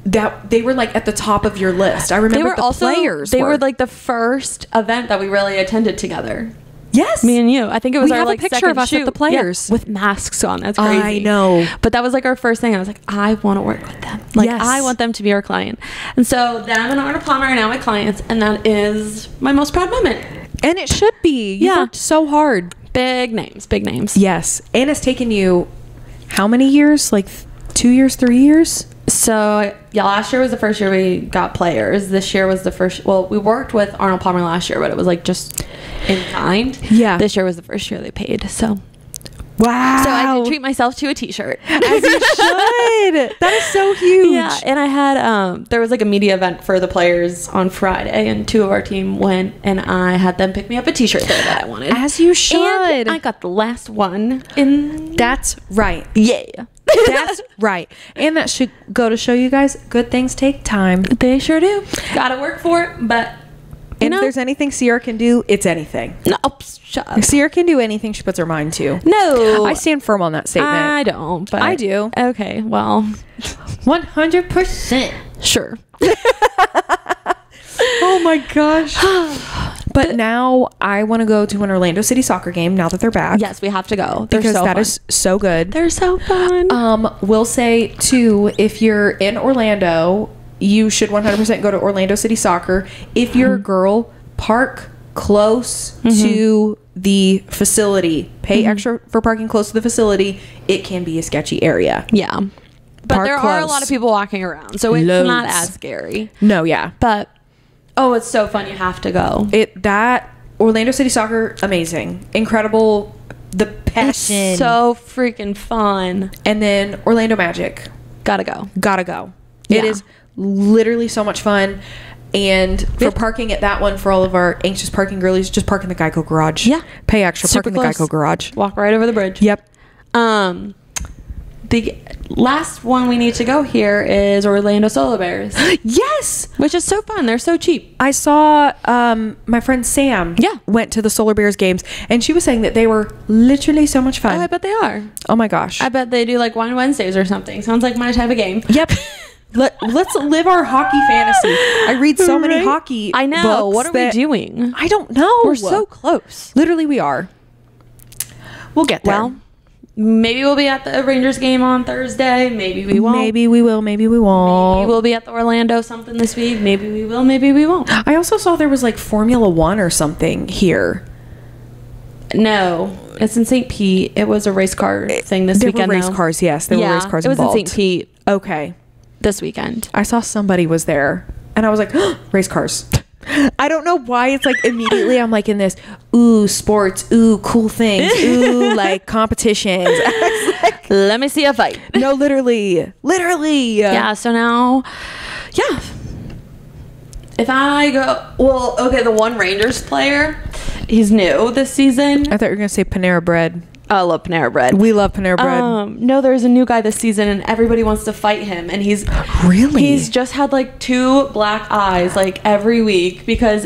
that they were like at the top of your list. I remember they were the also Players. they were like the first event that we really attended together. yes, Me and you. I think it was We our have a like picture second of us at shoot. the Players. Yeah, with masks on. That's crazy. I know. But that was like our first thing. I was like, I want to work with them. Like Yes. I want them to be our client. And so them and Arnold Palmer are now my clients, and that is my most proud moment. and it should be. You Yeah. worked so hard. Big names, big names. Yes, and it's taken you how many years? Like 2 years, 3 years? So yeah, last year was the first year we got Players. This year was the first. Well, we worked with Arnold Palmer last year, but it was like just in kind. Yeah. This year was the first year they paid. So Wow. So I can treat myself to a t-shirt. As you should. That is so huge. Yeah, and I had there was like a media event for the players on Friday, and 2 of our team went, and I had them pick me up a t-shirt there that I wanted. As you should. And I got the last one in. That's right. Yeah. That's right. And that should go to show you guys, good things take time. They sure do. Gotta work for it, but And if there's anything Sierra can do, it's anything. no, shut up. If Sierra can do anything she puts her mind to. No, I stand firm on that statement. I don't, but I do. Okay, well, 100%. sure. Oh my gosh. But now I want to go to an Orlando City soccer game now that they're back. Yes, we have to go. They're Because so that fun. is so good. They're so fun. We'll say too, if you're in Orlando, you should 100% go to Orlando City Soccer. If you're a girl, park close to the facility. Pay extra for parking close to the facility. It can be a sketchy area. Yeah. But Park there are a close. lot of people walking around, so it's Loads. not as scary. No, yeah. But oh, it's so fun. You have to go. That Orlando City Soccer, amazing. Incredible. The passion. It's so freaking fun. And then Orlando Magic. Gotta go. Gotta go. Yeah. It is literally so much fun. And for parking at that one, for all of our anxious parking girlies, just park in the Geico garage. Yeah. Pay extra. Super Park in the close. Geico garage. Walk right over the bridge. Yep. The last one we need to go here is Orlando Solar Bears, Yes. which is so fun. They're so cheap. I saw my friend Sam Yeah. went to the Solar Bears games, and she was saying that they were literally so much Oh, I fun. bet they are. Oh my gosh. I bet they do like Wine Wednesdays or something. Sounds like my type of game. Yep. Let's live our hockey fantasy. I read so many Right? hockey I know. books What are we that- doing? I don't know. We're so close. Literally, we are. We'll get there. Well, maybe we'll be at the Rangers game on Thursday. Maybe we won't. Maybe we will. Maybe we won't. Maybe we'll be at the Orlando something this week. Maybe we will. Maybe we won't. I also saw there was like Formula One or something here. No, it's in St. Pete. It was a race car thing this There weekend. were race though. cars. Yes, there were race cars it was involved. in St. Pete Okay. this weekend. I saw somebody was there, and I was like, race cars. I don't know why it's like immediately I'm like in this, ooh, sports, ooh, cool things, ooh, like competitions. Let me see a fight. No, literally. Yeah. So now, yeah. If I go, well, okay, the one Rangers player, he's new this season. I thought you were gonna say Panera Bread. I love Panera Bread. We love Panera Bread. No, there's a new guy this season, and everybody wants to fight him. And he's just had like 2 black eyes like every week because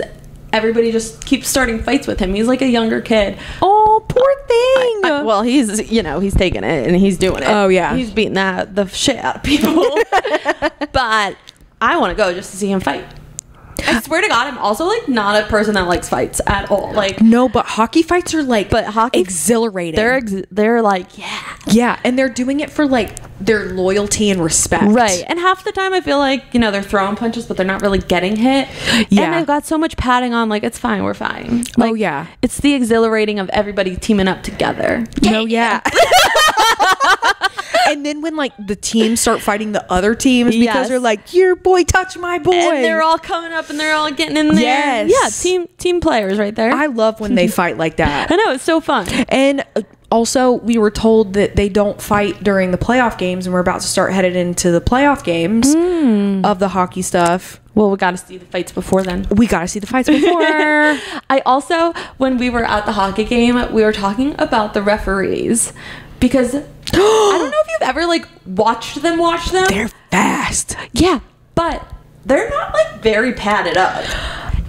everybody just keeps starting fights with him. He's like a younger kid. Oh, poor thing. Well, he's he's taking it and he's doing it. Oh, yeah. he's beating the shit out of people. But I want to go just to see him fight. I swear to God, I'm also like not a person that likes fights at all. Like, No, but hockey fights are like hockey exhilarating. they're like, yeah. Yeah, and they're doing it for like their loyalty and respect. Right. And half the time I feel like, they're throwing punches, but they're not really getting hit. Yeah. And they've got so much padding on, like, it's fine, we're fine. Like, Oh, yeah. It's the exhilarating of everybody teaming up together. No, yeah. And then when like the teams start fighting the other teams because Yes. they're like, your boy touch my boy. And they're all coming up and they're all getting in there. Yes. Yeah, team players right there. I love when they fight like that. I know, it's so fun. And also, we were told that they don't fight during the playoff games, and we're about to start headed into the playoff games of the hockey stuff. Well, we got to see the fights before then. We got to see the fights before. I also, when we were at the hockey game, we were talking about the referees because I don't know if you've ever like watched them. They're fast. Yeah, but they're not like very padded up.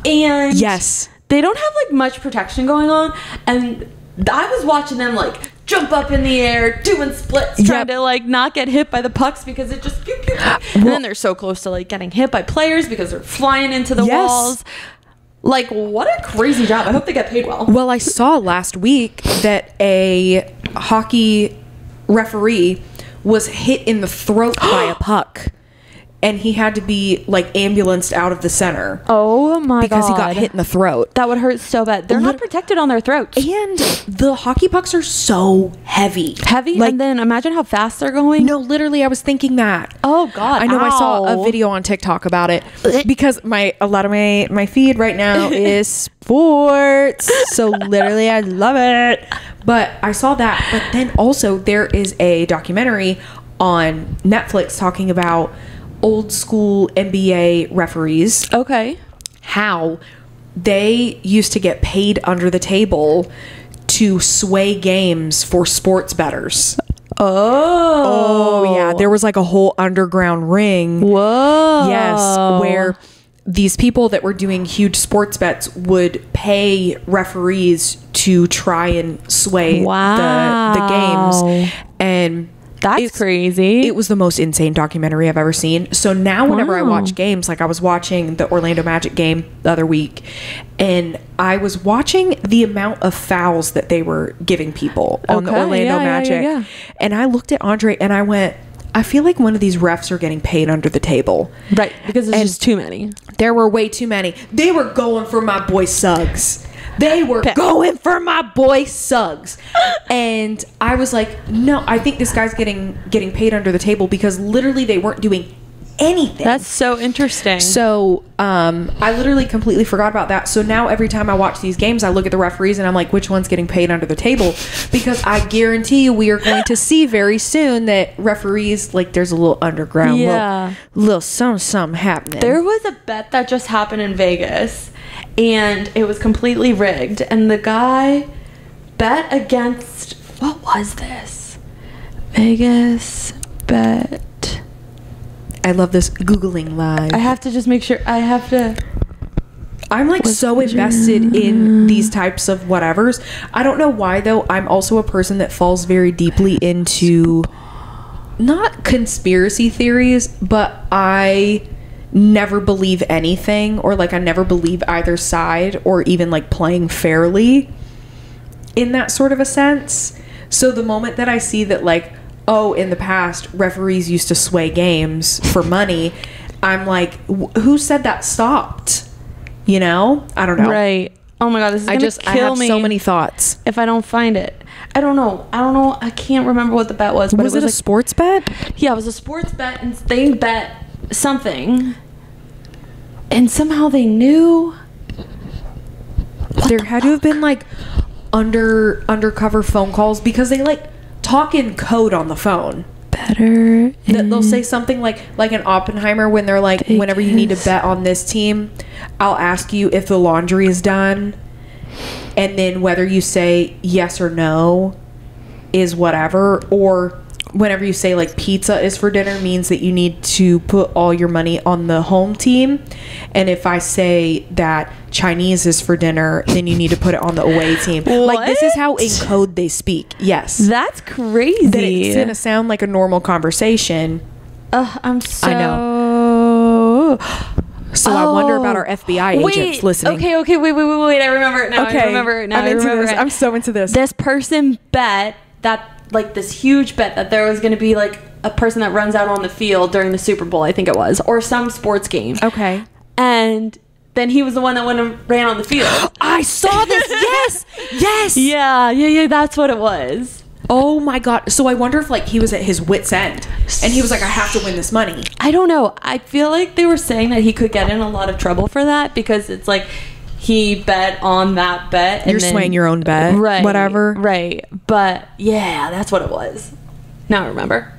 And Yes. they don't have like much protection going on. And I was watching them like jump up in the air, doing splits, trying to like not get hit by the pucks because it just pew, pew, pew. And then they're so close to like getting hit by players because they're flying into the Yes. walls. Like, what a crazy job. I hope they get paid well. Well, I saw last week that a hockey referee was hit in the throat by a puck. And he had to be like ambulanced out of the center. Oh my because God. he got hit in the throat. That would hurt so bad. They're not protected on their throats. And the hockey pucks are so heavy. Heavy, Like, and then imagine how fast they're going. no, literally, I was thinking that. Oh God. I know. I saw Ow. a video on TikTok about it because a lot of my feed right now is sports. So literally, I love it. But I saw that. But then also there is a documentary on Netflix talking about old school NBA referees, Okay. how they used to get paid under the table to sway games for sports bettors. Oh. Oh yeah, there was like a whole underground ring. Whoa. Yes, where these people that were doing huge sports bets would pay referees to try and sway the games. And That's crazy. it was the most insane documentary I've ever seen. So now whenever I watch games, like I was watching the Orlando Magic game the other week, and I was watching the amount of fouls that they were giving people on the Orlando Magic. And I looked at Andre and I went, I feel like one of these refs are getting paid under the table. Right, because there's just too many. There were way too many. They were going for my boy Suggs. They were going for my boy Suggs. And I was like, no, I think this guy's getting paid under the table, because literally they weren't doing anything. That's so interesting. So I literally completely forgot about that. So now every time I watch these games, I look at the referees and I'm like, which one's getting paid under the table? Because I guarantee you we are going to see very soon that referees, like, there's a little underground, little something happening. There was a bet that just happened in Vegas, and it was completely rigged. And the guy bet against, what was this? Vegas bet. I love this Googling live. I have to just make sure. I'm like so invested in these types of whatevers. I don't know why though. I'm also a person that falls very deeply into not conspiracy theories, but I never believe anything, or like I never believe either side, or even like playing fairly in that sort of a sense. So the moment that I see that, like, oh, in the past referees used to sway games for money, I'm like, who said that stopped? You know? I don't know. Right. Oh my god, this is gonna I kill have me so many thoughts. if I don't find it. I don't know. I can't remember what the bet was. But Was it a like, sports bet? Yeah, it was a sports bet, and they bet something, and somehow they knew. There had to have been like undercover phone calls, because they like talk in code on the phone. Better. They'll say something like an Oppenheimer, when they're like, Vegas. whenever you need to bet on this team, I'll ask you if the laundry is done, and then whether you say yes or no is whatever. Or whenever you say like pizza is for dinner, means that you need to put all your money on the home team, and if I say that Chinese is for dinner, then you need to put it on the away team. Like, this is how in code they speak. Yes, That's crazy. that it's gonna sound like a normal conversation. I'm so. I know. So I wonder about our FBI agents listening. Okay, wait. I remember it now. I remember it now. I'm into remember this. it. I'm so into this. This person bet that, like, this huge bet that there was going to be like a person that runs out on the field during the Super Bowl, I think it was, or some sports game. Okay. And then he was the one that went and ran on the field. I saw this. Yes. Yeah. That's what it was. Oh my god. So I wonder if like he was at his wit's end and he was like, I have to win this money. I don't know. I feel like they were saying that he could get in a lot of trouble for that, because it's like he bet on that bet. You're swaying your own bet. Right. Whatever. Right. But yeah, that's what it was. Now I remember.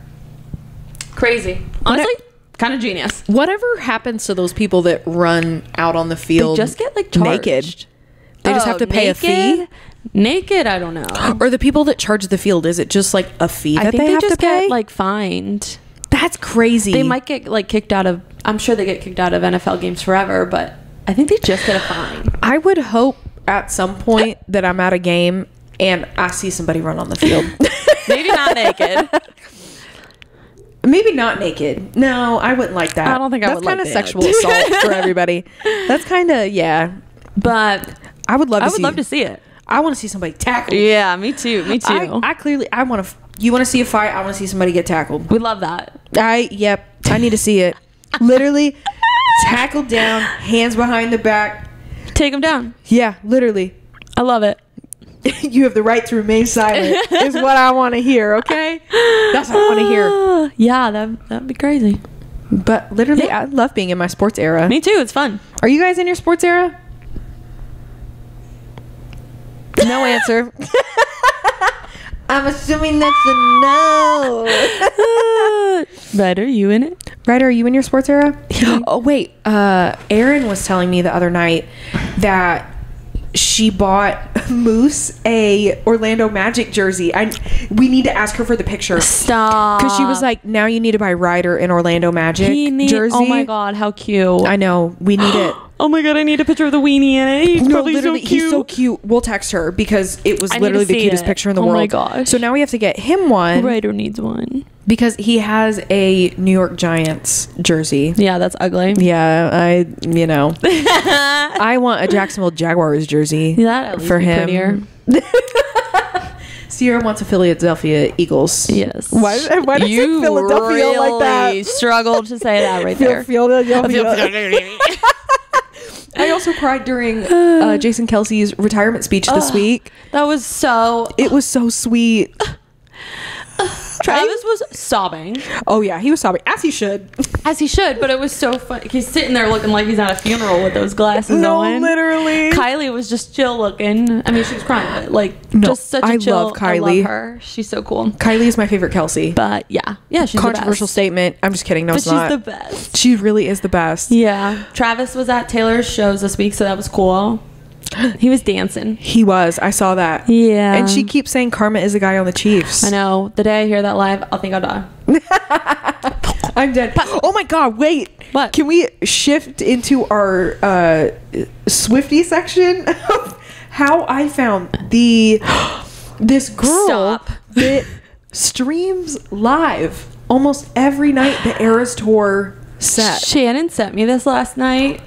Crazy. Honestly, kind of genius. Whatever happens to those people that run out on the They field just get like charged. naked? They just have to pay a fee? Naked, I don't know. Or the people that charge the field, is it just like a fee that I think they they have just to pay? get like fined. That's crazy. They might get like kicked out of, I'm sure they get kicked out of NFL games forever, but I think they just get a fine. I would hope at some point that I'm at a game and I see somebody run on the field. Maybe not naked. Maybe not naked. No, I wouldn't like that. I don't think I would like That's that. kind of sexual assault for everybody. That's kind of, yeah. But I would love to I see would love to see it. I want to see somebody tackled. Yeah, me too. Me too. I clearly, I want to, you want to see a fight? I want to see somebody get tackled. We love that. Yep. I need to see it. Literally tackled down, hands behind the back. Take them down. Yeah, literally. I love it. You have the right to remain silent is what I want to hear, okay? That's what I want to hear. Yeah, that'd be crazy. But literally, I love being in my sports era. Me too. It's fun. Are you guys in your sports era? No answer. I'm assuming that's a no. Ryder, you in it? Ryder, are you in your sports era? Oh, wait. Erin was telling me the other night that she bought Moose a Orlando Magic jersey. We need to ask her for the picture. Stop. Because she was like, now you need to buy Ryder an Orlando Magic jersey. Oh my god, how cute. I know. We need it. Oh my god, I need a picture of the weenie in it. He's probably so cute. He's so cute. We'll text her because it was I need literally to the see cutest it. picture in the Oh world. my gosh. So now we have to get him one Ryder needs one. because he has a New York Giants jersey. Yeah, that's ugly. Yeah, I want a Jacksonville Jaguars jersey That at least for be him. prettier. Sierra wants a Philadelphia Eagles. Yes. Why does you it Philadelphia really like that? struggled to say that right there. Philadelphia. I also cried during Jason Kelsey's retirement speech this week. That was so. It was so sweet. Travis was sobbing, Oh yeah, he was sobbing, as he should. as he should, but it was so funny. He's sitting there looking like he's at a funeral with those glasses on. Literally. Kylie was just chill looking. I mean, she was crying, but like No, just such a I chill. love I Kylie. love her. She's so cool. Kylie is my favorite Kelsey. But yeah, she's Controversial the best. statement. I'm just kidding. No, But it's she's not. the best. She really is the best. Yeah, Travis was at Taylor's shows this week, so that was cool. He was dancing. He was. I saw that. Yeah. And she keeps saying Karma is the guy on the Chiefs. I know. The day I hear that live, I'll think I'll die. I'm dead. Oh my god, wait. What? Can we shift into our Swiftie section of how I found this girl Stop. that streams live almost every night the Eras Tour set. Shannon sent me this last night,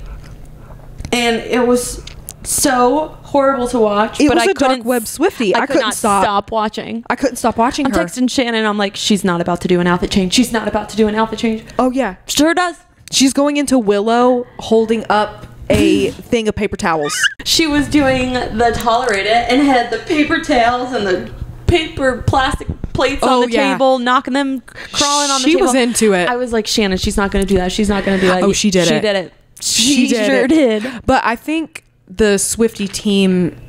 and it was so horrible to watch. It but was I a dark couldn't- web Swiftie. I could couldn't not stop. watching. I couldn't stop watching I'm her. texting Shannon. I'm like, she's not about to do an outfit change. She's not about to do an outfit change. Oh yeah. Sure does. She's going into Willow holding up a thing of paper towels. She was doing the Tolerate It and had the paper towels and the paper plastic plates Oh, on the yeah. table, knocking them, crawling on the She table. was into it. I was like, Shannon, she's not going to do that. She's not going to do that. Oh, she did She it. did it. She did sure it. did. But I think the Swiftie team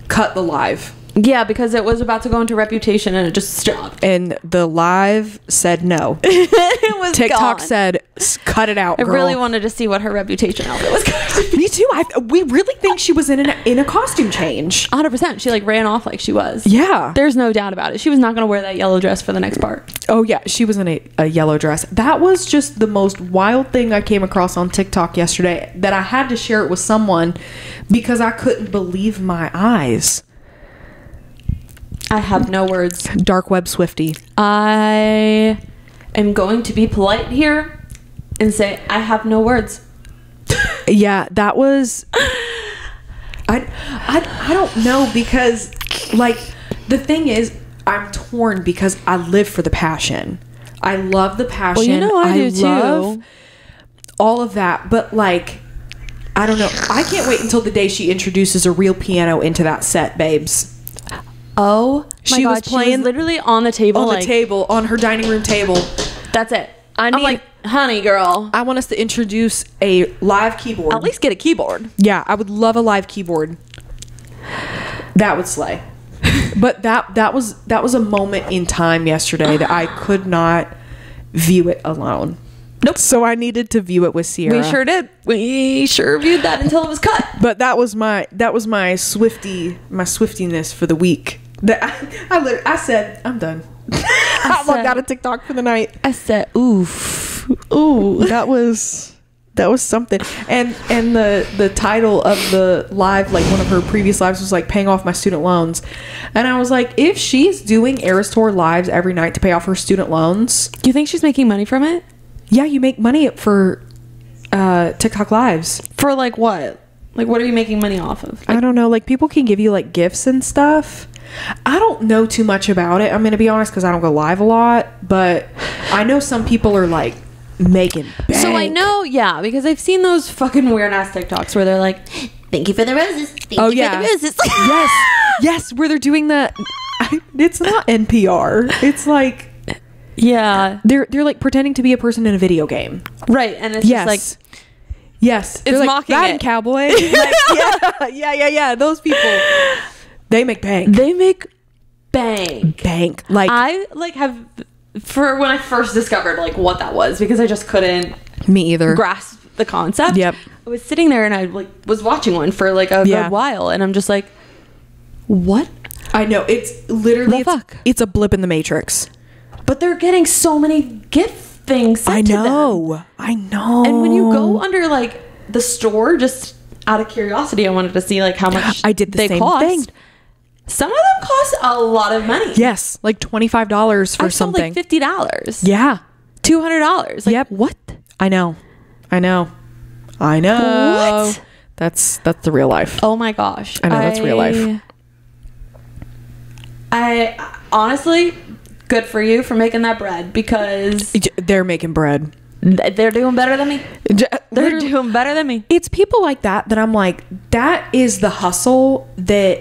cut the live. Yeah, because it was about to go into Reputation and it just stopped. And the live said no. It was TikTok gone. said, cut it out, I girl." really wanted to see what her Reputation outfit was going to be. Me too. We really think she was in a costume change. 100%. She like ran off like she was. Yeah. There's no doubt about it. She was not going to wear that yellow dress for the next part. Oh yeah, she was in a yellow dress. That was just the most wild thing I came across on TikTok yesterday that I had to share it with someone because I couldn't believe my eyes. I have no words. Dark web Swiftie. I am going to be polite here and say I have no words. Yeah, that was. I don't know because like the thing is I'm torn because I live for the passion. I love the passion. Well, you know I do love too. all of that, but like I don't know. I can't wait until the day she introduces a real piano into that set, babes. Oh my She god, was playing she was literally on the table. On like, the table, on her dining room table. That's it. I'm I'm like, honey girl, I want us to introduce a live keyboard. at least get a keyboard. Yeah, I would love a live keyboard. That would slay. But that was a moment in time yesterday that I could not view it alone. Nope. So I needed to view it with Sierra. We sure did. We sure viewed that until it was cut. But that was my Swiftiness for the week. That I said I'm done. I logged out of TikTok for the night. I said, oof. Ooh, that was something. And the title of the live, like one of her previous lives, was like paying off my student loans. And I was like, if she's doing Eras Tour lives every night to pay off her student loans, Do you think she's making money from it? yeah, you make money for TikTok lives. For like what? Like what are you making money off of? I don't know, like people can give you like gifts and stuff. I don't know too much about it, I'm gonna be honest, because I don't go live a lot, but I know some people are like making bank. So I know, yeah, because I've seen those fucking weird ass TikToks where they're like, "Thank you for the roses. Thank you yeah. for the roses." yes, where they're doing the it's not NPR, it's like Yeah. they're like pretending to be a person in a video game. Right. And it's Yes. just like, Yes, It's like, mocking "Madden it." Cowboy." Like, yeah. Those people, they make bank. they make bank. Like, I like have for when I first discovered like what that was, because I just couldn't me either. grasp the concept. Yep. I was sitting there and I like was watching one for like a good while, and I'm just like, what? I know, it's literally it's a blip in the matrix. But they're getting so many gift things sent to them. I know. And when you go under like the store, just out of curiosity, I wanted to see like how much I did the they same cost. thing. Some of them cost a lot of money. Yes, like $25 for I something. like $50. Yeah. $200. Like, Yep. what? I know. What? That's the real life. Oh my gosh. I know, that's real life. I honestly, good for you for making that bread, because They're making bread. they're doing better than me. They're doing better than me. It's people like that I'm like, that is the hustle that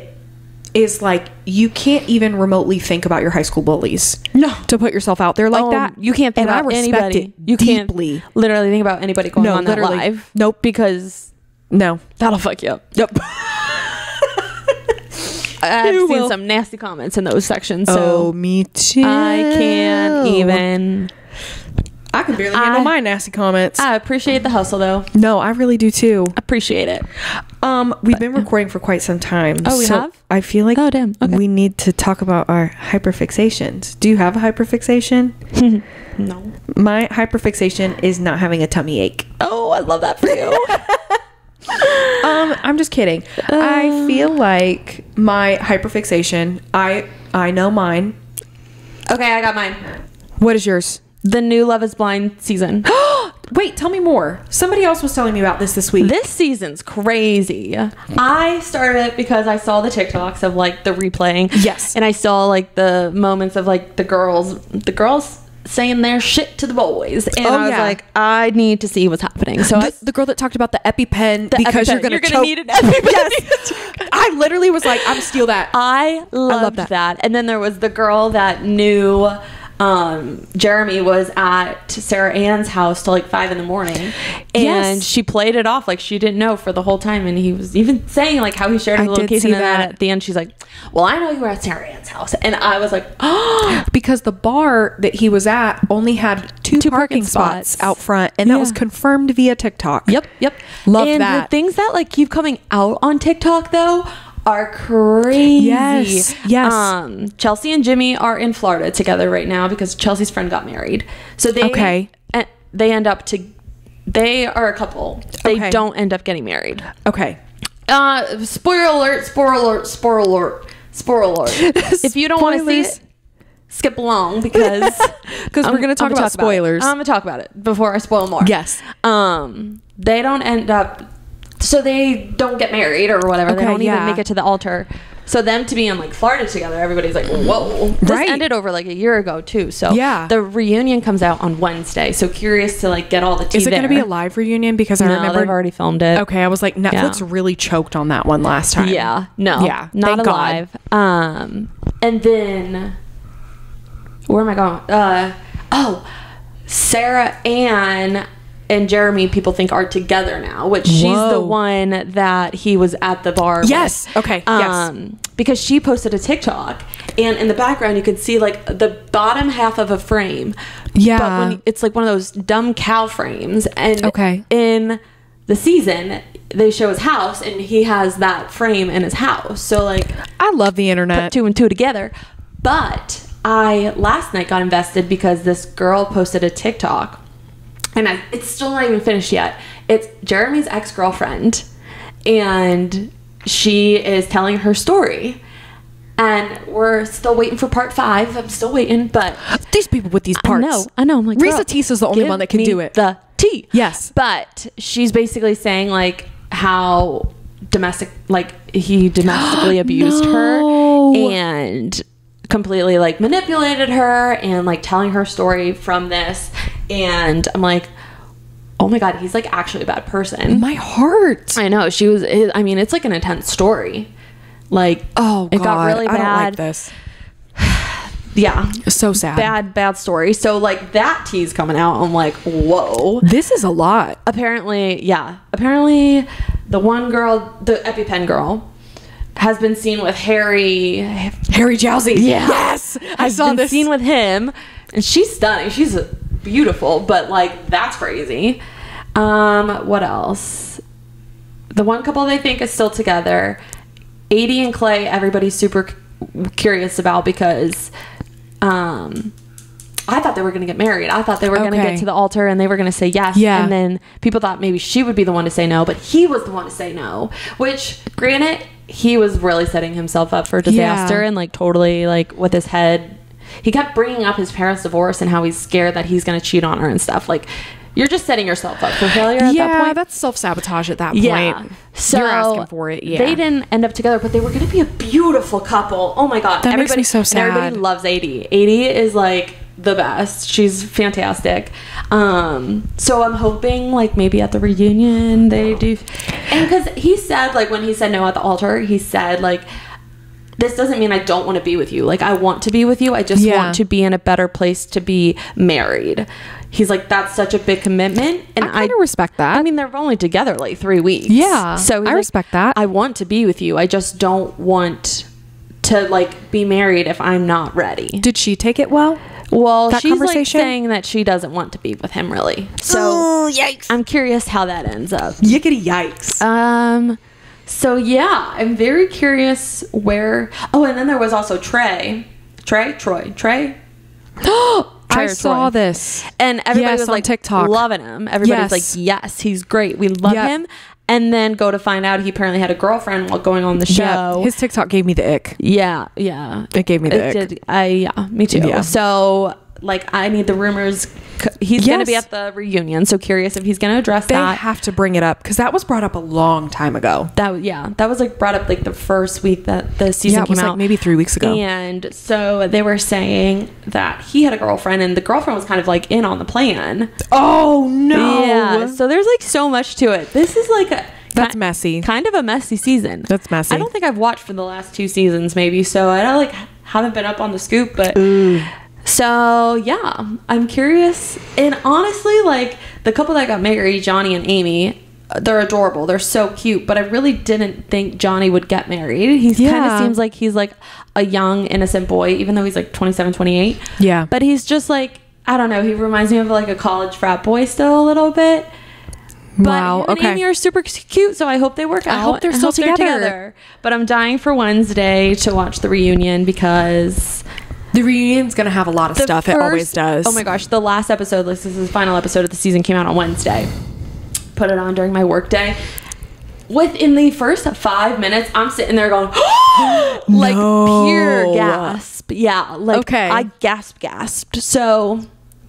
is like, you can't even remotely think about your high school bullies. No. To put yourself out there like that. You can't think and about I respect anybody. it You deeply. can't literally think about anybody going on that literally. live. Nope. Because No. that'll fuck you up. Yep. I've You seen will. some nasty comments in those sections. So me too. I can't even. I can barely handle my nasty comments. I appreciate the hustle, though. No, I really do too. Appreciate it. We've been recording for quite some time. Oh, we so have? I feel like Oh, damn. Okay. we need to talk about our hyperfixations. Do you have a hyperfixation? No. My hyperfixation is not having a tummy ache. Oh, I love that for you. I'm just kidding. I feel like my hyperfixation, I know mine. Okay, I got mine. What is yours? The new Love is Blind season. Wait, tell me more. Somebody else was telling me about this week. This season's crazy. I started it because I saw the TikToks of like the replaying. Yes. And I saw like the moments of like the girls saying their shit to the boys. And I was like, I need to see what's happening. So the girl that talked about the EpiPen because EpiPen. you're gonna You're choke. need an EpiPen. Yes. I literally was like, I'm steal that. I loved that. And then there was the girl that knew Jeremy was at Sarah Ann's house till like 5 a.m. and Yes. she played it off like she didn't know for the whole time, and he was even saying like how he shared a little case, and then at the end she's like, well, I know you were at Sarah Ann's house, and I was like, oh, because the bar that he was at only had two parking spots out front, and that was confirmed via TikTok. Yep. Love and that. the things that like keep coming out on TikTok though are crazy. Yes. Chelsea and Jimmy are in Florida together right now because Chelsea's friend got married. So they end up they are a couple. They don't end up getting married. Okay. Spoiler alert. If you don't want to see it, skip along because we're going to talk about spoilers. I'm going to talk about it before I spoil more. Yes. They don't end up, so they don't get married or whatever. They don't even make it to the altar. So them to be in like Florida together, everybody's like, whoa. This ended over like a year ago too. So the reunion comes out on Wednesday. So curious to like get all the tea. Is it going to be a live reunion? Because I remember they've already filmed it. Okay, I was like, Netflix really choked on that one last time. Yeah, no, not alive. And then where am I going? Sarah Ann and Jeremy, people think are together now, which she's the one that he was at the bar Yes. with. Okay. Yes. Because she posted a TikTok, and in the background you could see like the bottom half of a frame. Yeah. But when it's like one of those dumb cow frames, and in the season they show his house, and he has that frame in his house. So like, I love the internet. Put 2 and 2 together. But I last night got invested because this girl posted a TikTok. And it's still not even finished yet. It's Jeremy's ex-girlfriend, and she is telling her story. And we're still waiting for part 5. I'm still waiting, but these people with these parts. I know. I'm like, Risa Tisa's the only one that can do it. The tea. Yes. But she's basically saying like how he domestically abused her and completely like manipulated her and like telling her story from this. And I'm like, oh my god, he's like actually a bad person. My heart. I know. I mean, it's like an intense story. Like, it got really bad. I don't like this. Yeah. So sad. Bad story. So like that tea's coming out. I'm like, whoa. This is a lot. Apparently the one girl, the EpiPen girl, has been seen with Harry Jowsey. Yeah. Yes. I has saw been this. seen with him, and she's stunning. She's beautiful, but like that's crazy. What else? The one couple they think is still together. Adie and Clay, everybody's super curious about because I thought they were going to get married. I thought they were going to get to the altar and they were going to say yes. Yeah. And then people thought maybe she would be the one to say no, but he was the one to say no. Which, granted, he was really setting himself up for disaster and like totally like with his head. He kept bringing up his parents' divorce and how he's scared that he's going to cheat on her and stuff. Like, you're just setting yourself up for failure at that point. That's self-sabotage at that point. Yeah. So you're asking for it. Yeah. They didn't end up together, but they were going to be a beautiful couple. Oh my God. That makes me so sad. Everybody loves Adie. Adie is like the best. She's fantastic. So I'm hoping like maybe at the reunion they do. And because he said like when he said no at the altar, he said like, this doesn't mean I don't want to be with you. Like, I want to be with you. I just want to be in a better place to be married. He's like, that's such a big commitment. And I kind of respect that. I mean, they're only together like 3 weeks. Yeah. So I respect that. I want to be with you. I just don't want to like be married if I'm not ready. Did she take it well? Well, that she's like saying that she doesn't want to be with him really. So yikes. I'm curious how that ends up. Yickety yikes. So yeah, I'm very curious where. Oh, and then there was also Troy. I saw this, and everybody was on like TikTok loving him. Everybody's like, yes, he's great. We love him. And then go to find out he apparently had a girlfriend while going on the show. His TikTok gave me the ick. Yeah. It gave me the ick. Yeah, me too. Yeah. So like, I need the rumors. He's going to be at the reunion, so curious if he's going to address that. They have to bring it up because that was brought up a long time ago. That was like brought up like the first week that the season came out, like maybe 3 weeks ago. And so they were saying that he had a girlfriend, and the girlfriend was kind of like in on the plan. Oh no! Yeah. So there's like so much to it. This is like that's messy. Kind of a messy season. That's messy. I don't think I've watched for the last 2 seasons, maybe. So I don't like haven't been up on the scoop, but. Ooh. So yeah, I'm curious. And honestly, like the couple that got married, Johnny and Amy, they're adorable. They're so cute. But I really didn't think Johnny would get married. He kind of seems like he's like a young, innocent boy, even though he's like 27, 28. Yeah. But he's just like, I don't know. He reminds me of like a college frat boy still a little bit. But wow. him and Amy are super cute, so I hope they work out. I hope they're still together. But I'm dying for Wednesday to watch the reunion because. The reunion's gonna have a lot of stuff. It always does. Oh my gosh, the last episode, this is the final episode of the season, came out on Wednesday. Put it on during my work day. Within the first 5 minutes, I'm sitting there going, like pure gasp. Yeah, like I gasped. So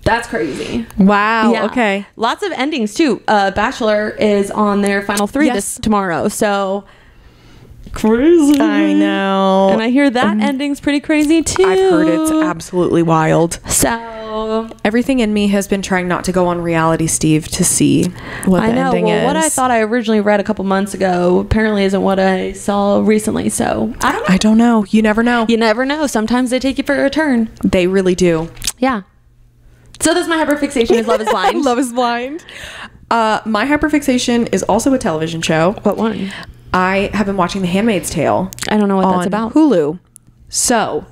that's crazy. Wow. Yeah. Okay. Lots of endings too. Bachelor is on their final 3 tomorrow. So. Crazy. I know. And I hear that ending's pretty crazy too. I've heard it's absolutely wild. So everything in me has been trying not to go on Reality Steve to see what the ending is. What I thought I originally read a couple months ago apparently isn't what I saw recently. So I don't know. You never know. You never know. Sometimes they take you for a turn. They really do. Yeah. So that's my hyperfixation is Love is Blind. Love is Blind. My hyperfixation is also a television show. What one? I have been watching The Handmaid's Tale. I don't know what that's about. Hulu. So,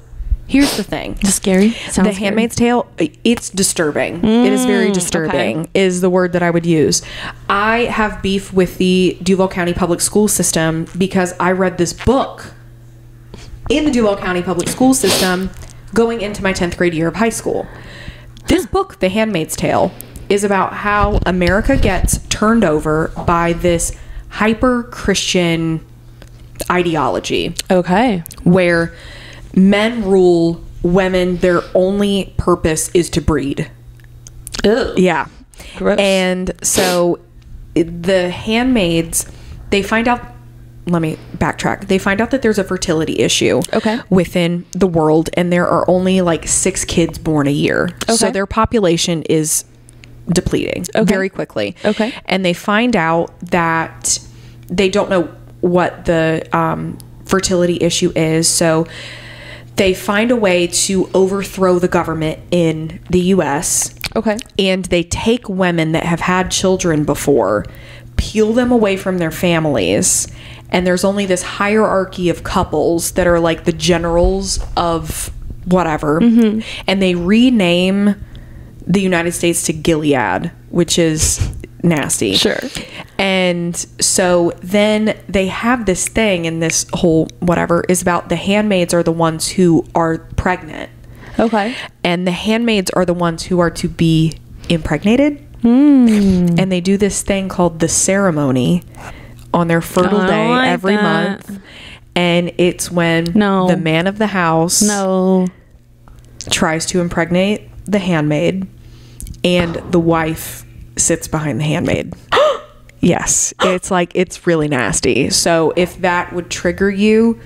here's the thing. Scary? The Handmaid's Tale, it's disturbing. It is very disturbing, is the word that I would use. I have beef with the Duval County Public School System because I read this book in the Duval County Public School System going into my 10th grade year of high school. This book, The Handmaid's Tale, is about how America gets turned over by this hyper-Christian ideology. Okay. Where men rule women, their only purpose is to breed. Ew. Yeah. Gross. And so the handmaids, they find out, let me backtrack. They find out that there's a fertility issue within the world, and there are only like 6 kids born a year. So their population is depleting very quickly. And they find out that they don't know what the fertility issue is. So they find a way to overthrow the government in the US. And they take women that have had children before, peel them away from their families, and there's only this hierarchy of couples that are like the generals of whatever, and they rename the United States to Gilead, which is nasty. Sure. And so then they have this thing, and this whole whatever is about the handmaids are the ones who are pregnant. Okay. And the handmaids are the ones who are to be impregnated. And they do this thing called the ceremony on their fertile day like every that. month. And it's when the man of the house tries to impregnate the handmaid, and the wife sits behind the handmaid. Yes. It's like, it's really nasty. So if that would trigger you,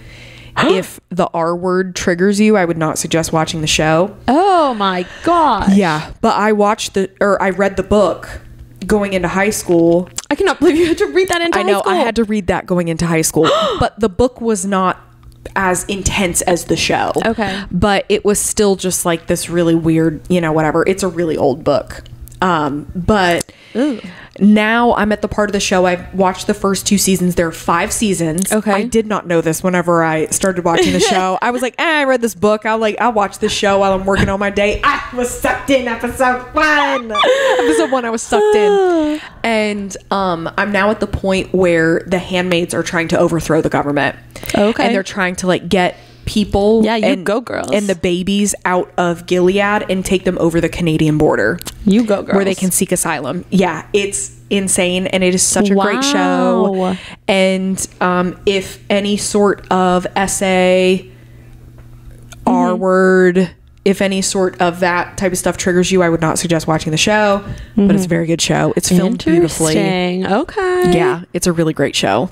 if the R word triggers you, I would not suggest watching the show. Oh my god. Yeah, but I read the book going into high school. I cannot believe you had to read that into high school. I had to read that going into high school. But the book was not as intense as the show. Okay. But it was still just like this really weird, whatever. It's a really old book. But now I'm at the part of the show. I've watched the first 2 seasons. There are 5 seasons. Okay. I did not know this whenever I started watching the show. I was like, I read this book. I'll watch this show while I'm working on my day. I was sucked in episode 1. Episode 1, I was sucked in. And I'm now at the point where the handmaids are trying to overthrow the government. Okay. And they're trying to get people go girls, and the babies out of Gilead and take them over the Canadian border. You go girls, where they can seek asylum. Yeah, it's insane, and it is such a great show. And if any sort of essay, R word, if any sort of that type of stuff triggers you, I would not suggest watching the show. But it's a very good show. It's filmed beautifully. Okay. Yeah, it's a really great show.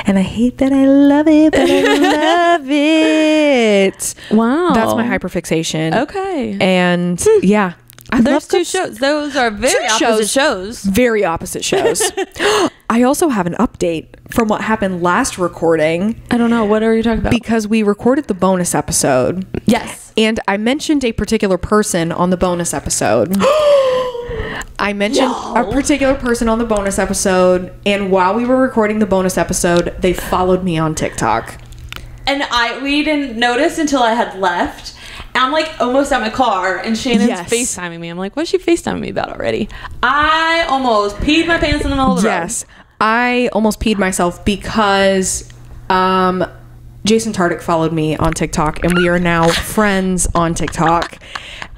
And I hate that I love it, but I love it. Wow. That's my hyperfixation. Okay. And yeah. There's 2 shows. Those are very opposite shows. Very opposite shows. I also have an update from what happened last recording. I don't know. What are you talking about? Because we recorded the bonus episode. Yes. And I mentioned a particular person on the bonus episode. I mentioned a particular person on the bonus episode, and while we were recording the bonus episode, they followed me on TikTok. And we didn't notice until I had left. And I'm almost at my car, and Shannon's FaceTiming me. I'm like, what's she FaceTiming me about already? I almost peed my pants in the middle of the road. Yes. I almost peed myself because Jason Tardik followed me on TikTok, and we are now friends on TikTok.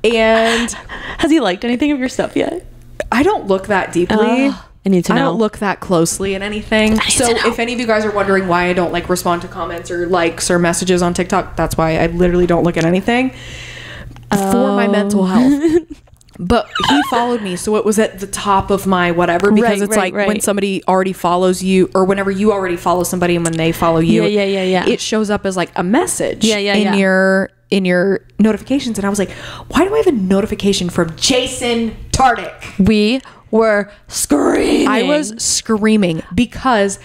And has he liked anything of your stuff yet? I don't look that deeply. I need to know. I don't look that closely at anything. So if any of you guys are wondering why I don't respond to comments or likes or messages on TikTok, that's why I literally don't look at anything for my mental health. But he followed me, so it was at the top of my whatever, because it's when somebody already follows you, or whenever you already follow somebody and when they follow you, it shows up as a message in your notifications. And I was like, why do I have a notification from Jason Tardik? We were screaming. I was screaming because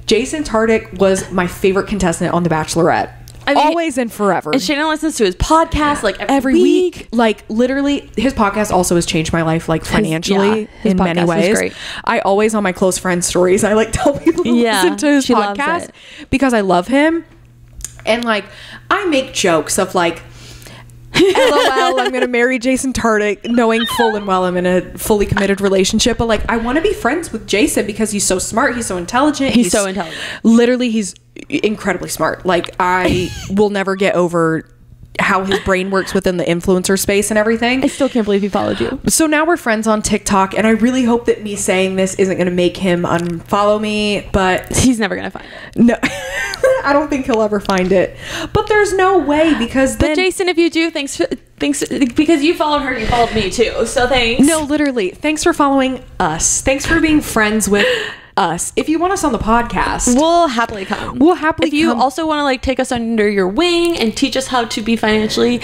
Jason Tardik was my favorite contestant on The Bachelorette. Always and forever. And Shannon listens to his podcast every week. Literally, his podcast also has changed my life financially in many ways. Great. I always on my close friend stories, I tell people to listen to his podcast because I love him. And I make jokes of LOL, I'm gonna marry Jason Tardik, knowing full and well I'm in a fully committed relationship. But I want to be friends with Jason because he's so smart, he's so intelligent. He's so intelligent. Literally, he's incredibly smart. I will never get over how his brain works within the influencer space and everything. I still can't believe he followed you. So now we're friends on TikTok, and I really hope that me saying this isn't going to make him unfollow me, but he's never going to find it. No. I don't think he'll ever find it. But there's no way, because But Jason, if you do, thanks because you followed her, you followed me too. So thanks. No, literally. Thanks for following us. Thanks for being friends with us. If you want us on the podcast, we'll happily come. If you also want to take us under your wing and teach us how to be financially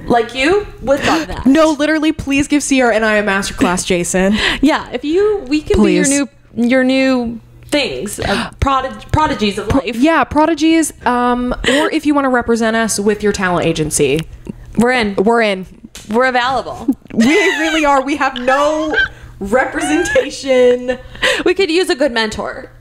like you, would love that. No, literally, please give Sierra and I a masterclass, Jason. Yeah, we can be your new things, prodigies of life. Yeah, prodigies. Or if you want to represent us with your talent agency, we're in. We're available. We really are. We have no representation. We could use a good mentor.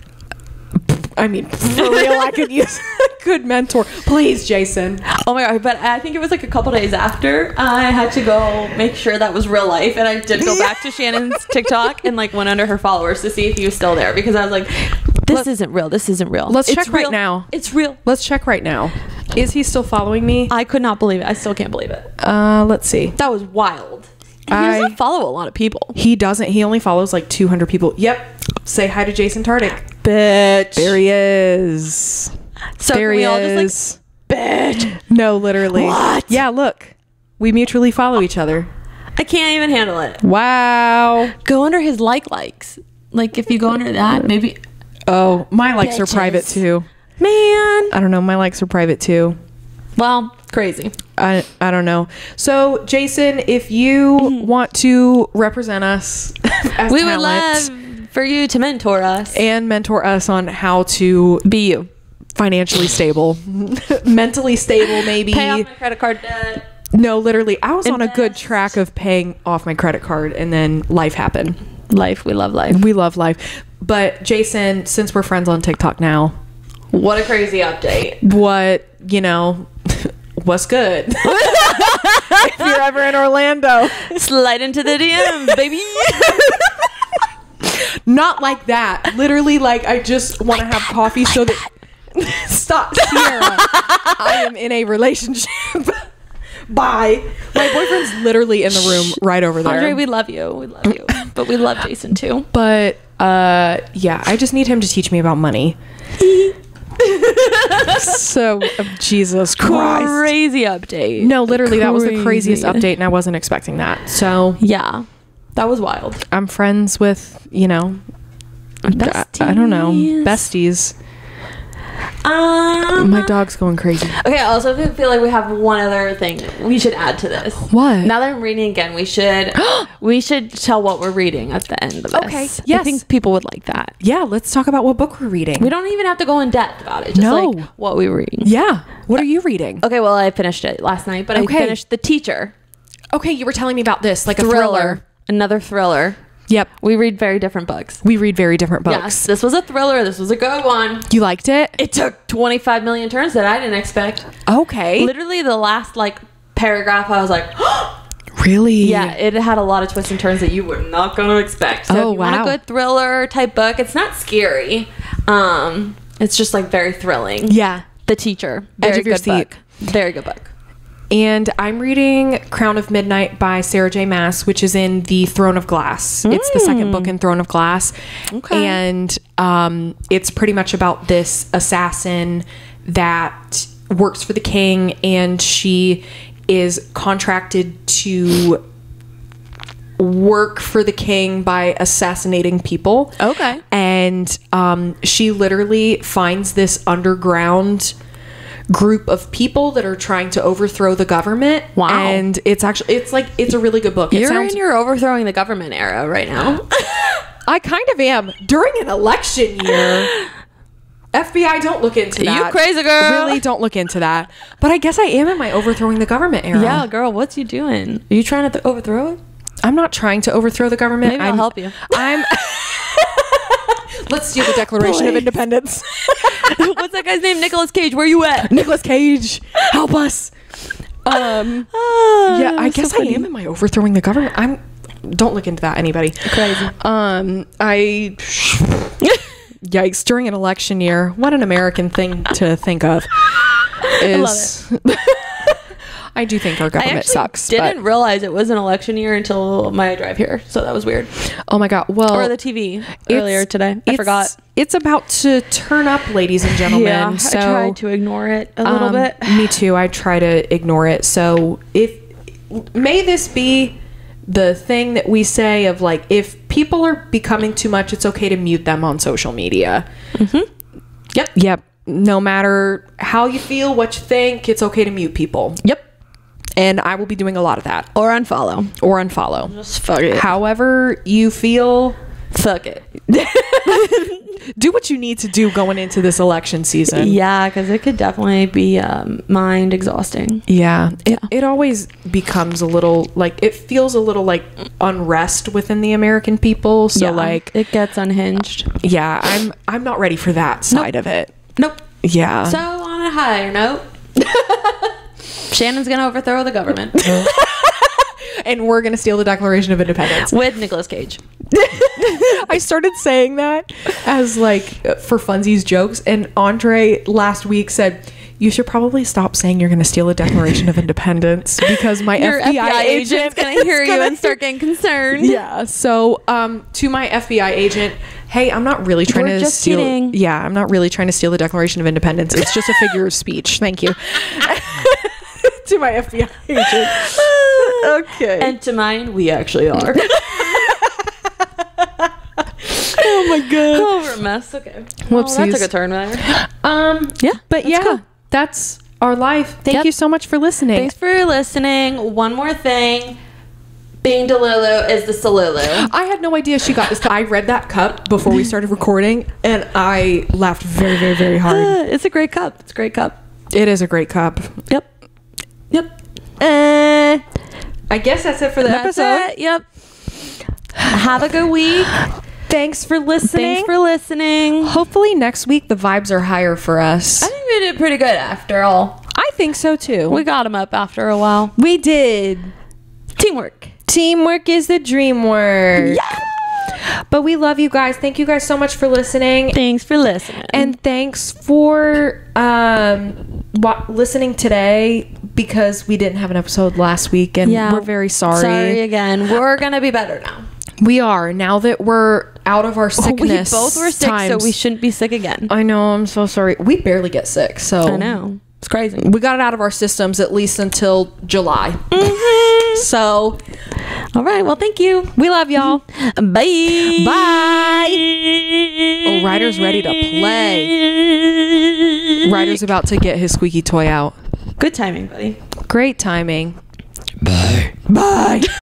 I mean, for real, I could use a good mentor. Please, Jason. Oh my god, but I think it was like a couple days after I had to go make sure that was real life, and I did go back to Shannon's TikTok and like went under her followers to see if he was still there, because I was like, this isn't real. This isn't real. Let's It's check right real. now. It's real. Let's check right now. Is he still following me? I could not believe it. I still can't believe it. Let's see. That was wild. He doesn't follow a lot of people. He doesn't. He only follows like 200 people. Yep. Say hi to Jason Tardik. Bitch. There he is. So there can we he all is. just like, bitch. No, literally. What? Yeah, look. We mutually follow each other. I can't even handle it. Wow. Go under his likes. Like if you go under that, maybe. Oh, my likes are Bitches. private too. Man. I don't know. My likes are private too. Well, crazy. I don't know. So, Jason, if you want to represent us as We would talent love for you to mentor us. and mentor us on how to Be you. financially stable, mentally stable, maybe. Pay off my credit card debt. No, literally, I was on a good Invest. track of paying off my credit card, and then life happened. Life. We love life. We love life. But Jason, since we're friends on TikTok now, What a crazy update. what, what's good? If you're ever in Orlando. Slide into the DMs, baby. Not like that. Literally, like, I just want to have coffee so that... Stop, Sierra. I am in a relationship. Bye. My boyfriend's literally in the room right over there. Andre, we love you. We love you. But we love Jason too. But, yeah, I just need him to teach me about money. So, Jesus Christ. Crazy update. No, literally, that was the Crazy. craziest update, and I wasn't expecting that. So, Yeah. That was wild. I'm friends with, I don't know, besties. My dog's going crazy. Okay, I also feel like we have one other thing we should add to this. What? Now that I'm reading again, we should tell what we're reading at the end of this. Okay, I yes. think people would like that. Yeah, let's talk about what book we're reading. We don't even have to go in depth about it. Just No. like what we were reading. Yeah. What are you reading? Okay, well, I finished it last night, but Okay. I finished The Teacher. Okay, you were telling me about this, like a Thriller. thriller. Another thriller. Yep. We read very different books. We read very different books. Yes, this was a thriller. This was a good one. You liked it? It took 25 million turns that I didn't expect. Okay. Literally the last paragraph, I was like, Really? yeah, it had a lot of twists and turns that you were not going to expect. So Oh, if you want wow. a good thriller type book, it's not scary. It's just very thrilling. Yeah. The Teacher. Edge Very of your good seat. book. Very good book. And I'm reading Crown of Midnight by Sarah J. Maas, which is in the Throne of Glass. It's the second book in Throne of Glass. Okay. And it's pretty much about this assassin that works for the king, and she is contracted to work for the king by assassinating people. Okay. And she literally finds this underground group of people that are trying to overthrow the government. Wow. And it's a really good book. You're in your overthrowing the government era right now. I kind of am. During an election year. FBI, don't look into that. You crazy girl. Really don't look into that. But I guess I am in my overthrowing the government era. Yeah, girl, what's you doing? Are you trying to overthrow it? I'm not trying to overthrow the government. Maybe I'll help you. Let's do the Declaration of Please. Independence. What's that guy's name? Nicolas Cage. Where you at? Nicolas Cage, help us. Yeah, I guess I am in my overthrowing the government. Don't look into that, anybody. Crazy. Yikes, during an election year, what an American thing to think of. Is I do think our I government actually sucks. didn't realize it was an election year until my drive here, so that was weird. Oh my god. Well, Or the TV earlier today. I forgot. It's about to turn up, ladies and gentlemen. Yeah, so I tried to ignore it a little bit. Me too. I try to ignore it. So may this be the thing that we say of if people are becoming too much, it's okay to mute them on social media. Mm-hmm. Yep. No matter how you feel, what you think, it's okay to mute people. Yep. And I will be doing a lot of that. Or unfollow. Or unfollow. Just fuck it. However you feel, fuck it. Do what you need to do going into this election season. Yeah, because it could definitely be mind exhausting. Yeah. It always becomes a little like, it feels a little like unrest within the American people. So like it gets unhinged. Yeah, I'm not ready for that side of it. Nope. Yeah. So on a higher note, Shannon's gonna overthrow the government And we're gonna steal the Declaration of Independence with Nicolas Cage. I started saying that as like for funsies jokes, and Andre last week said, you should probably stop saying you're going to steal the Declaration of Independence because my Your FBI agent's going to hear you and start getting concerned. Yeah. So, to my FBI agent, hey, I'm not really trying We're to just steal. kidding. Yeah, I'm not really trying to steal the Declaration of Independence. It's just a figure of speech. Thank you. To my FBI agent. Okay. And to mine, we actually are. Oh my god. Oh, we're a mess. Okay. Whoopsies. Well, that took a turn there. Yeah, but that's yeah, cool. that's our life. Thank Yep. you so much for listening. Thanks for listening. One more thing. Being Delulu is the Salulu. I had no idea she got this cup. I read that cup before we started recording, and I laughed very, very, very hard. It's a great cup. It's a great cup. It is a great cup. Yep. Yep. I guess that's it for the That's episode. it. Yep. Have a good week. Thanks for listening. Thanks for listening. Hopefully next week the vibes are higher for us. I think we did pretty good after all. I think so too. We got them up after a while. We did. Teamwork. Teamwork is the dream work. Yeah. But we love you guys. Thank you guys so much for listening. Thanks for listening. And thanks for listening today, because we didn't have an episode last week, and we're very sorry. Sorry again. We're going to be better now. We are, now that we're out of our sickness. We both were sick, times. so we shouldn't be sick again. I know, I'm so sorry. We barely get sick, so I know. It's crazy. we got it out of our systems at least until July. So, All right. Well, thank you. we love y'all. Bye. Bye. Oh, Ryder's ready to play. Ryder's about to get his squeaky toy out. Good timing, buddy. Great timing. Bye. Bye.